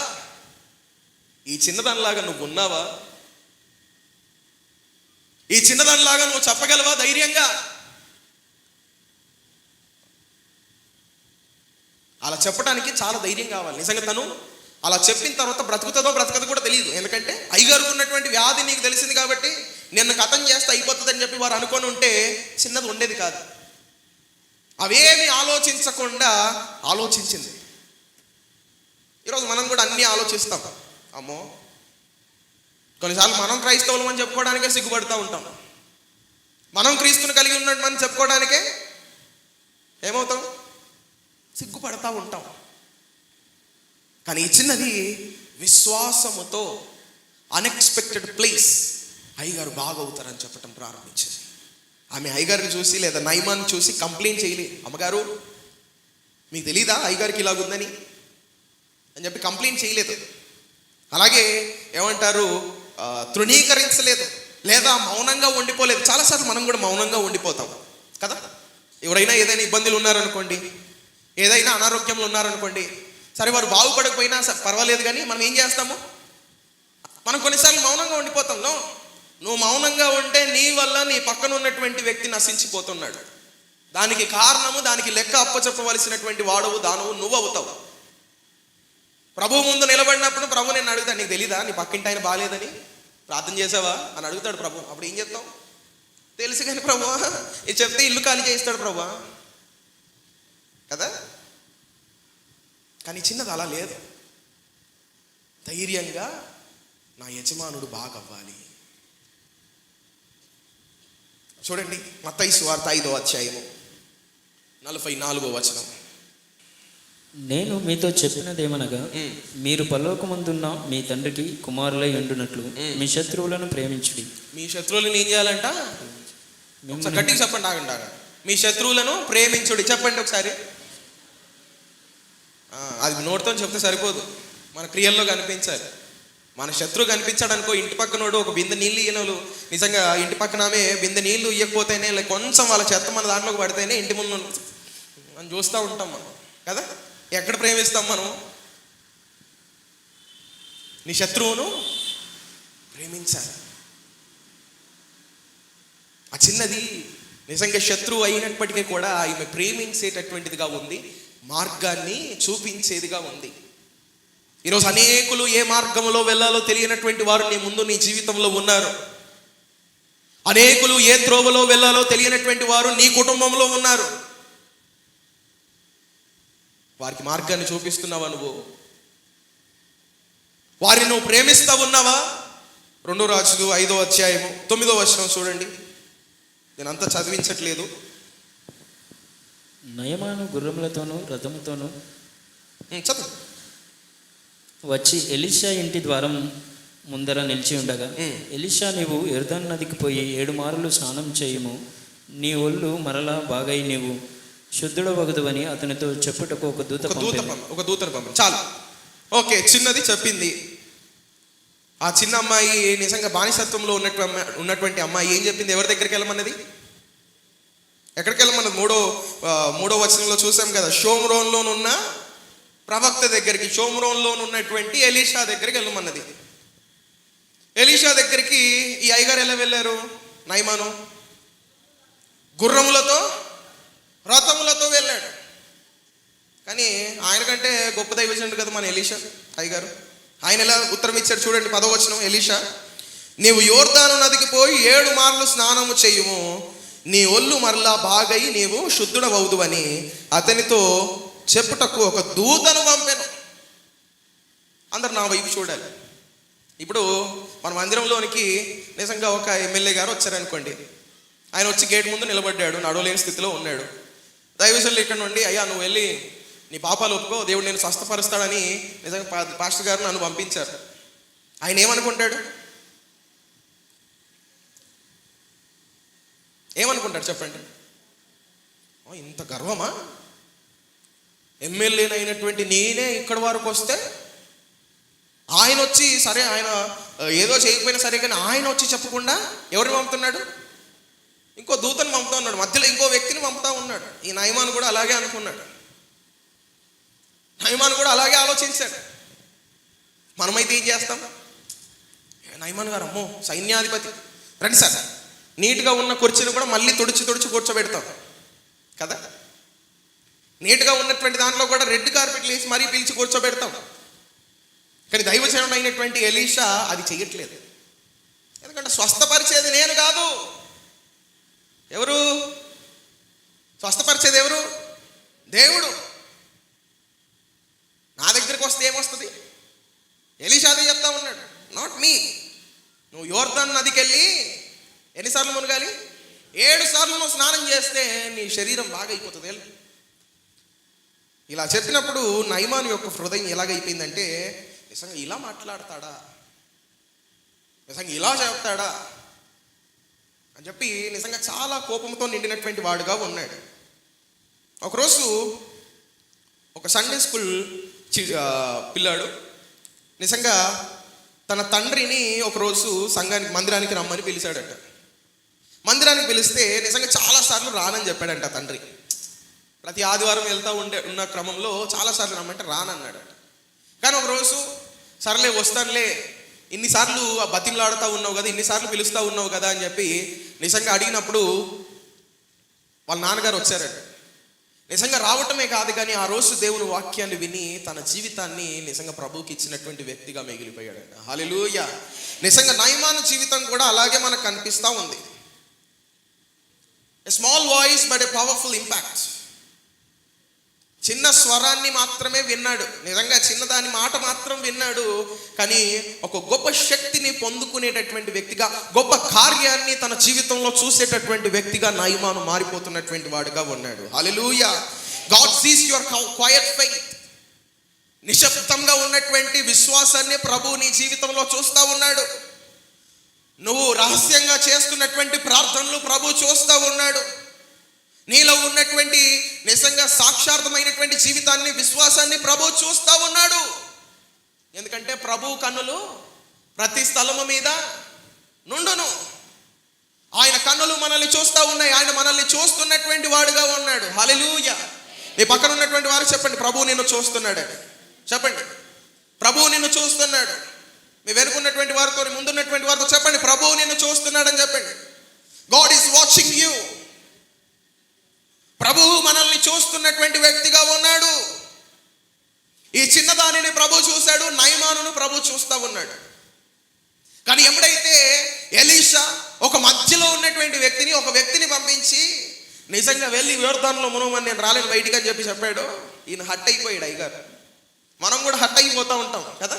ఈ చిన్నదానిలాగా నువ్వు ఉన్నావా? ఈ చిన్నదానిలాగా నువ్వు చెప్పగలవా ధైర్యంగా? అలా చెప్పడానికి చాలా ధైర్యం కావాలి. నిజంగా తను అలా చెప్పిన తర్వాత బ్రతుకుతుందో బ్రతకదో కూడా తెలియదు. ఎందుకంటే అయ్యగారికి ఉన్నటువంటి వ్యాధి నీకు తెలిసింది కాబట్టి నిన్ను కథం చేస్తే అయిపోతుందని చెప్పి వారు అనుకొని ఉంటే చిన్నది ఉండేది కాదు. అవేమి ఆలోచించకుండా ఆలోచించింది. ఈరోజు మనం కూడా అన్నీ ఆలోచిస్తాం. అమ్మో, కొన్నిసార్లు మనం క్రైస్తవులం అని చెప్పుకోవడానికే సిగ్గుపడుతూ ఉంటాం. మనం క్రీస్తుని కలిగి ఉన్నట్టు చెప్పుకోవడానికే ఏమవుతాం? సిగ్గుపడతా ఉంటాం. కానీ ఈ చిన్నది విశ్వాసముతో అన్ఎక్స్పెక్టెడ్ ప్లేస్ అయ్యగారు బాగవుతారని చెప్పటం ప్రారంభించింది. ఆమె అయ్యగారిని చూసి లేదా నయమాన్ని చూసి కంప్లైంట్ చేయలే, అమ్మగారు మీకు తెలీదా అయ్యగారికి ఇలాగుందని అని చెప్పి కంప్లైంట్ చేయలేదు. అలాగే ఏమంటారు, తృణీకరించలేదు లేదా మౌనంగా ఉండిపోలేదు. చాలాసార్లు మనం కూడా మౌనంగా ఉండిపోతాం కదా. ఎవరైనా ఏదైనా ఇబ్బందులు ఉన్నారనుకోండి, ఏదైనా అనారోగ్యంలో ఉన్నారనుకోండి, సరే వారు బాగుపడకపోయినా పర్వాలేదు, కానీ మనం ఏం చేస్తాము, మనం కొన్నిసార్లు మౌనంగా ఉండిపోతాం. నువ్వు మౌనంగా ఉంటే నీ వల్ల నీ పక్కన ఉన్నటువంటి వ్యక్తి నశించిపోతున్నాడు. దానికి కారణము, దానికి లెక్క అప్పచెప్పవలసినటువంటి వాడవు దానవు నువ్వు అవుతావు. ప్రభు ముందు నిలబడినప్పుడు ప్రభు నేను అడుగుతాను, నీకు తెలీదా నీ పక్కింటి ఆయన బాగాలేదని, ప్రార్థన చేసావా అని అడుగుతాడు ప్రభు. అప్పుడు ఏం చెప్తావు, తెలుసు కానీ ప్రభు ఇది చెప్తే ఇల్లు ఖాళీ చేయిస్తాడు ప్రభు కదా. కానీ చిన్నది అలా లేదు. ధైర్యంగా నా యజమానుడు బాగవ్వాలి. చూడండి మత్తయి సువార్త 5వ అధ్యాయము 44వ వచనం. నేను మీతో చెప్పినదేమనగా, మీరు పరలోకమందున్న మీ తండ్రికి కుమారులై ఉండునట్లు మీ శత్రువులను ప్రేమించుడి. మీ శత్రువులను ఏం చేయాలంట, గట్టిగా చెప్పండి, ఆగండి. మీ శత్రువులను ప్రేమించుడి. చెప్పండి ఒకసారి. అది నోటితో చెప్తే సరిపోదు, మన క్రియల్లో కనిపించాలి. మన శత్రువు కనిపించాడు అనుకో, ఇంటి పక్కనోడు ఒక బిందె నీళ్ళు ఇయ్యనోళ్ళు, నిజంగా ఇంటి పక్కన ఆమె బిందె నీళ్ళు ఇవ్వకపోతేనే, లేక కొంచెం వాళ్ళ చెత్త మన దాంట్లోకి పడితేనే ఇంటి ముందు మనం చూస్తూ ఉంటాం మనం కదా. ఎక్కడ ప్రేమిస్తాం మనం? నీ శత్రువును ప్రేమించాలి. ఆ చిన్నది నిజంగా శత్రువు అయినప్పటికీ కూడా ఈమె ప్రేమించేటటువంటిదిగా ఉంది, మార్గాన్ని చూపించేదిగా ఉంది. ఈరోజు అనేకులు ఏ మార్గంలో వెళ్ళాలో తెలియనటువంటి వారు నీ ముందు నీ జీవితంలో ఉన్నారు. అనేకులు ఏ త్రోవలో వెళ్ళాలో తెలియనటువంటి వారు నీ కుటుంబంలో ఉన్నారు. వారికి మార్గాన్ని చూపిస్తున్నావా నువ్వు? వారిని నువ్వు ప్రేమిస్తా ఉన్నావా? 2 రాజులు 5వ అధ్యాయము 9వ వచనం చూడండి. నేను అంతా చదివించట్లేదు. నయమాను గుర్రములతోనూ రథముతోనూ చదువు. వచ్చి ఎలీషా ఇంటి ద్వారం ముందర నిలిచి ఉండగా, ఎలీషా, నీవు యొర్దాను నదికి పోయి 7 మారులు స్నానం చేయుము, నీ ఒళ్ళు మరలా బాగై నీవు శుద్ధుడవగదువని అతనితో చెప్పుటకు ఒక దూతను పంపి. చాలు, ఓకే, చిన్నది చెప్పింది. ఆ చిన్న అమ్మాయి నిజంగా బానిసత్వంలో ఉన్నటువంటి అమ్మాయి ఏం చెప్పింది? ఎవరి దగ్గరికి వెళ్ళమన్నది? ఎక్కడికి వెళ్ళమన్నది? మూడో వచనంలో చూసాం కదా, షోమ్రోన్లోనున్న ప్రవక్త దగ్గరికి, షోమ్రోన్లో ఉన్నటువంటి ఎలీషా దగ్గరికి వెళ్ళమన్నది. ఎలీషా దగ్గరికి ఈ అయ్యగారు ఎలా వెళ్ళారు? నయమాను గుర్రములతో రథములతో వెళ్ళాడు. కానీ ఆయన కంటే గొప్ప దైవజనుడు కదా మన ఎలీషా అయ్యగారు. ఆయన ఎలా ఉత్తరం ఇచ్చాడు చూడండి. 10వ వచనం. ఎలీషా, నీవు యొర్దాను నదికి పోయి 7 మార్లు స్నానము చేయుము, నీ ఒళ్ళు మరలా బాగై నీవు శుద్ధుడవవుదువని అతనితో చెప్పుటకు ఒక దూతను పంపెను. అందరు నా వైపు చూడాలి. ఇప్పుడు మన మందిరంలోనికి నిజంగా ఒక ఎమ్మెల్యే గారు వచ్చారనుకోండి. ఆయన వచ్చి గేట్ ముందు నిలబడ్డాడు, నడవలేని స్థితిలో ఉన్నాడు. దైవజనులు ఇక్కడ నుండి, అయ్యా నువ్వు వెళ్ళి నీ పాపాలు ఒప్పుకో, దేవుడు నేను స్వస్థపరుస్తాడని నిజంగా పాస్టర్ గారు నన్ను పంపించారు. ఆయన ఏమనుకుంటాడు? ఏమనుకుంటాడు చెప్పండి? ఇంత గర్వమా? ఎమ్మెల్యేనైనటువంటి నేనే ఇక్కడి వరకు వస్తే ఆయన వచ్చి, సరే ఆయన ఏదో చేయకపోయినా సరే, కానీ ఆయన వచ్చి చెప్పకుండా ఎవరిని పంపుతున్నాడు? ఇంకో దూతను పంపుతా ఉన్నాడు, మధ్యలో ఇంకో వ్యక్తిని పంపుతా ఉన్నాడు. ఈ నయమాను కూడా అలాగే అనుకున్నాడు. నయమాను కూడా అలాగే ఆలోచించాడు. మనమైతే ఏం చేస్తాం? నయమాన్ గారు అమ్మో సైన్యాధిపతి, రండి సార్, నీట్గా ఉన్న కుర్చీని కూడా మళ్ళీ తుడిచి కూర్చోబెడతాం కదా. నీట్గా ఉన్నటువంటి దాంట్లో కూడా రెడ్ కార్పెట్లు వేసి మరీ పిలిచి కూర్చోబెడతాం. కానీ దైవజనుడు అయినటువంటి ఎలీషా అది చెయ్యట్లేదు. ఎందుకంటే స్వస్థపరిచేది నేను కాదు. ఎవరు స్వస్థపరిచేది? ఎవరు? దేవుడు. నా దగ్గరికి వస్తే ఏమొస్తుంది? ఎలీషా అదే చెప్తా ఉన్నాడు, నాట్ మీ. నువ్వు యొర్దాను నదికి వెళ్ళి ఎన్నిసార్లు మునగాలి? 7 సార్లు నువ్వు స్నానం చేస్తే నీ శరీరం బాగా అయిపోతుంది. ఇలా చెప్పినప్పుడు నయమాను యొక్క హృదయం ఎలాగైపోయిందంటే, నిజంగా ఇలా మాట్లాడతాడా, నిజంగా ఇలా చెప్తాడా అని చెప్పి నిజంగా చాలా కోపంతో నిండినటువంటి వాడుగా ఉన్నాడు. ఒకరోజు ఒక సండే స్కూల్ పిల్లాడు నిజంగా తన తండ్రిని ఒకరోజు మందిరానికి రమ్మని పిలిచాడట. మందిరానికి పిలిస్తే నిజంగా చాలాసార్లు రానని చెప్పాడంట తండ్రి. ప్రతి ఆదివారం వెళ్తూ ఉన్న క్రమంలో చాలాసార్లు రమ్మంటే రానన్నాడట. కానీ ఒకరోజు సర్లే వస్తానులే, ఇన్నిసార్లు బతిమలాడుతూ ఉన్నావు కదా, ఇన్నిసార్లు పిలుస్తూ ఉన్నావు కదా అని చెప్పి నిజంగా అడిగినప్పుడు వాళ్ళ నాన్నగారు వచ్చారట. నిజంగా రావటమే కాదు కానీ ఆ రోజు దేవుని వాక్యాన్ని విని తన జీవితాన్ని నిజంగా ప్రభువుకి ఇచ్చినటువంటి వ్యక్తిగా మిగిలిపోయాడంట. హల్లెలూయా. నిజంగా నయమాను జీవితం కూడా అలాగే మనకు కనిపిస్తూ ఉంది. A small voice but a powerful impact. చిన్న స్వరాన్ని మాత్రమే విన్నాడు, నిజంగా చిన్నదాని మాట మాత్రం విన్నాడు, కానీ ఒక గొప్ప శక్తిని పొందుకునేటటువంటి వ్యక్తిగా, గొప్ప కార్యాన్ని తన జీవితంలో చూసేటటువంటి వ్యక్తిగా నయమాను మారిపోతున్నటువంటి వాడుగా ఉన్నాడు. Hallelujah. God sees your quiet faith. నిశ్శబ్దంగా ఉన్నటువంటి విశ్వాసాన్ని ప్రభు నీ జీవితంలో చూస్తూ ఉన్నాడు. నువ్వు రహస్యంగా చేస్తున్నటువంటి ప్రార్థనలు ప్రభు చూస్తూ ఉన్నాడు. నీలో ఉన్నటువంటి నిజంగా సాక్షార్థమైనటువంటి జీవితాన్ని, విశ్వాసాన్ని ప్రభు చూస్తూ ఉన్నాడు. ఎందుకంటే ప్రభు కన్నులు ప్రతి స్థలము మీద నుండును. ఆయన కన్నులు మనల్ని చూస్తూ ఉన్నాయి. ఆయన మనల్ని చూస్తున్నటువంటి వాడుగా ఉన్నాడు. హల్లెలూయా. నీ పక్కన ఉన్నటువంటి వారు చెప్పండి, ప్రభు నిన్ను చూస్తున్నాడు. చెప్పండి, ప్రభు నిన్ను చూస్తున్నాడు. మీ వెనుకున్నటువంటి వారితో, ముందున్నటువంటి వారితో చెప్పండి, ప్రభు నిన్ను చూస్తున్నాడని చెప్పండి. God is watching you. ప్రభువు మనల్ని చూస్తున్నటువంటి వ్యక్తిగా ఉన్నాడు. ఈ చిన్నదానిని ప్రభు చూశాడు, నయమానును ప్రభు చూస్తూ ఉన్నాడు. కానీ ఎప్పుడైతే ఎలీషా ఒక మధ్యలో ఉన్నటువంటి వ్యక్తిని, ఒక వ్యక్తిని పంపించి నిజంగా వెళ్ళి యోర్దానులో మునగమని, నేను రాలేను బయటికి అని చెప్పాడు, ఈయన హట్ అయిపోయాడు. అయ్యగారు మనం కూడా హట్ అయిపోతూ ఉంటాం కదా,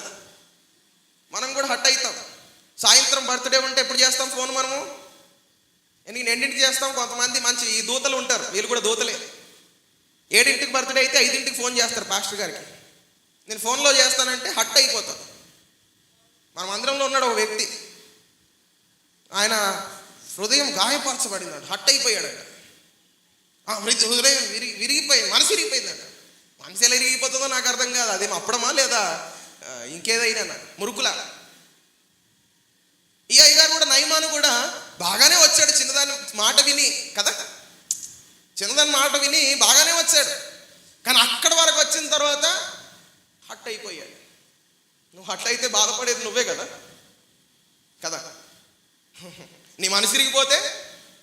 మనం కూడా హట్ అవుతాం. సాయంత్రం బర్త్డే ఉంటే ఎప్పుడు చేస్తాం ఫోన్ మనము? నేను ఎన్నింటికి చేస్తాం? కొంతమంది మంచి ఈ దూతలు ఉంటారు, వీళ్ళు కూడా దూతలే. 7ంటికి బర్త్డే అయితే 5ంటికి ఫోన్ చేస్తారు పాస్టర్ గారికి. నేను ఫోన్లో చేస్తానంటే హట్ అయిపోతాను. మన మందిరంలో ఉన్నాడు ఒక వ్యక్తి, ఆయన హృదయం గాయపరచబడిందంట, హట్ అయిపోయాడంట. హృదయం విరిగిపోయింది, మనసు విరిగిపోయిందంట. మనసు ఎలా విరిగిపోతుందో నాకు అర్థం కాదు. అదేం అప్పడమా లేదా ఇంకేదైనా మురుకులా. ఈ అయ్యగారు కూడా, నయమాను కూడా బాగానే వచ్చాడు, చిన్నదాని మాట విని కదా, చిన్నదాని మాట విని బాగానే వచ్చాడు. కానీ అక్కడి వరకు వచ్చిన తర్వాత హట్ అయిపోయాడు. నువ్వు హట్ అయితే బాధపడేది నువ్వే కదా కదా. నీ మనసు విరిగిపోతే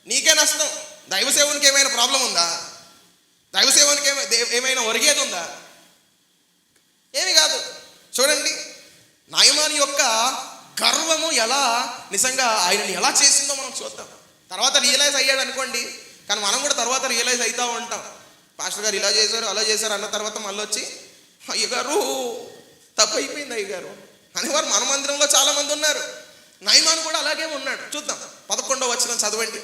నీకే నష్టం. దైవ సేవనికి ఏమైనా ప్రాబ్లం ఉందా? దైవ సేవనికి ఏమైనా ఒరిగేది ఉందా? ఏమి కాదు. చూడండి, నయమాను యొక్క గర్వము ఎలా నిజంగా ఆయనని ఎలా చేసిందో మనం చూద్దాం. తర్వాత రియలైజ్ అయ్యాడు అనుకోండి, కానీ మనం కూడా తర్వాత రియలైజ్ అవుతూ ఉంటాం. పాస్టర్ గారు ఇలా చేశారు, అలా చేశారు అన్న తర్వాత మళ్ళీ వచ్చి, అయ్యగారు తప్పు అయిపోయింది అయ్యగారు అనేవారు మన మందిరంలో చాలామంది ఉన్నారు. నయమాను కూడా అలాగే ఉన్నాడు. చూద్దాం, 11వ వచనం చదవండి.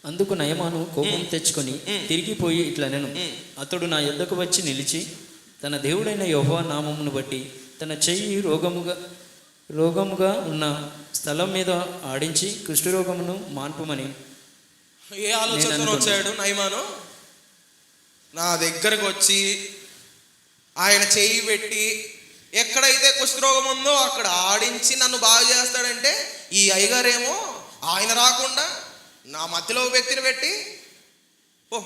అందుకు నయమాను కోపం తెచ్చుకొని తిరిగిపోయి ఇట్లా నేను, అతడు నా యొద్దకు వచ్చి నిలిచి తన దేవుడైన యెహోవా నామమును బట్టి తన చెయ్యి రోగముగా ఉన్న స్థలం మీద ఆడించి కుష్ఠరోగమును మాన్పుమని. ఏ ఆలోచనతో వచ్చాడు నయమాను? నా దగ్గరకు వచ్చి ఆయన చెయ్యి పెట్టి ఎక్కడైతే కుష్ఠరోగం ఉందో అక్కడ ఆడించి నన్ను బాగు చేస్తాడంటే, ఈ అయ్యగారేమో ఆయన రాకుండా నా మధ్యలో వ్యక్తిని పెట్టి, ఓ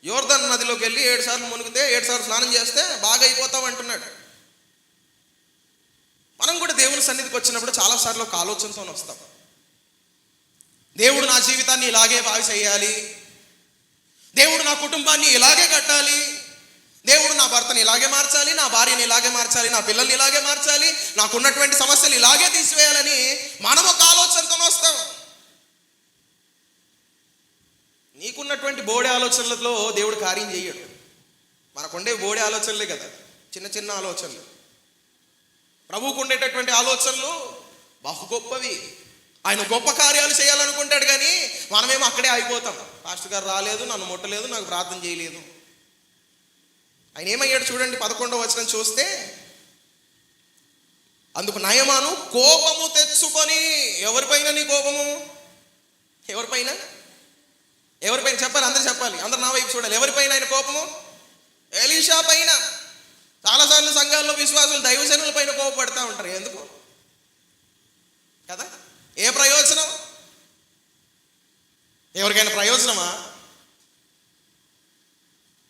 యోర్దాను నదిలోకి వెళ్ళి 7 సార్లు మునిగితే 7 సార్లు స్నానం చేస్తే బాగా అయిపోతాం అంటున్నాడు. మనం కూడా దేవుని సన్నిధికి వచ్చినప్పుడు చాలాసార్లు ఒక ఆలోచనతో వస్తాం. దేవుడు నా జీవితాన్ని ఇలాగే బాగు చేయాలి, దేవుడు నా కుటుంబాన్ని ఇలాగే కట్టాలి, దేవుడు నా భర్తని ఇలాగే మార్చాలి, నా భార్యని ఇలాగే మార్చాలి, నా పిల్లల్ని ఇలాగే మార్చాలి, నాకున్నటువంటి సమస్యలు ఇలాగే తీసివేయాలని మనం ఒక ఆలోచనతో వస్తాం. నీకున్నటువంటి బోడే ఆలోచనలతో దేవుడు కార్యం చేయడు. మనకుండే బోడే ఆలోచనలే కదా, చిన్న చిన్న ఆలోచనలు. ప్రభువుకు ఉండేటటువంటి ఆలోచనలు బహు గొప్పవి. ఆయన గొప్ప కార్యాలు చేయాలనుకుంటాడు, కానీ మనమేమో అక్కడే ఆగిపోతాం. పాస్టర్ గారు రాలేదు, నన్ను ముట్టలేదు, నాకు ప్రార్థన చేయలేదు. ఆయన ఏమయ్యాడు చూడండి, 11వ వచనం చూస్తే, అందుకు నయమాను కోపము తెచ్చుకొని, ఎవరిపైన నీ కోపము? ఎవరిపైన? ఎవరిపైన చెప్పాలి? అందరు చెప్పాలి, అందరు నా వైపు చూడాలి. ఎవరిపైన ఆయన కోపము? ఎలీషా పైన. చాలాసార్లు సంఘాల్లో విశ్వాసులు దైవజనుల పైన కోపపడతా ఉంటారు. ఎందుకు కదా? ఏ ప్రయోజనం? ఎవరికైనా ప్రయోజనమా?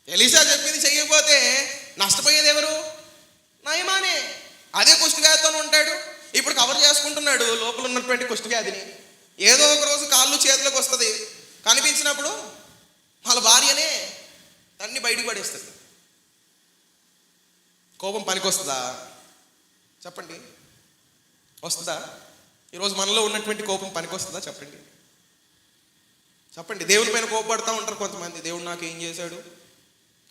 ఎలీషా చెప్పింది చెయ్యకపోతే నష్టపోయేది ఎవరు? నయమానే. అదే కుష్ఠవ్యాధితో ఉంటాడు. ఇప్పుడు కవర్ చేసుకుంటున్నాడు లోపల ఉన్నటువంటి కుష్ఠవ్యాధిని. ఏదో ఒక రోజు కాళ్ళు చేతులకు వస్తుంది, కనిపించినప్పుడు వాళ్ళ భార్యనే అన్ని బయటికి పడేస్తుంది. కోపం పనికొస్తుందా? చెప్పండి, వస్తుందా? ఈరోజు మనలో ఉన్నటువంటి కోపం పనికొస్తుందా? చెప్పండి చెప్పండి. దేవుని పైన కోపపడతా ఉంటారు కొంతమంది. దేవుడు నాకు ఏం చేశాడు?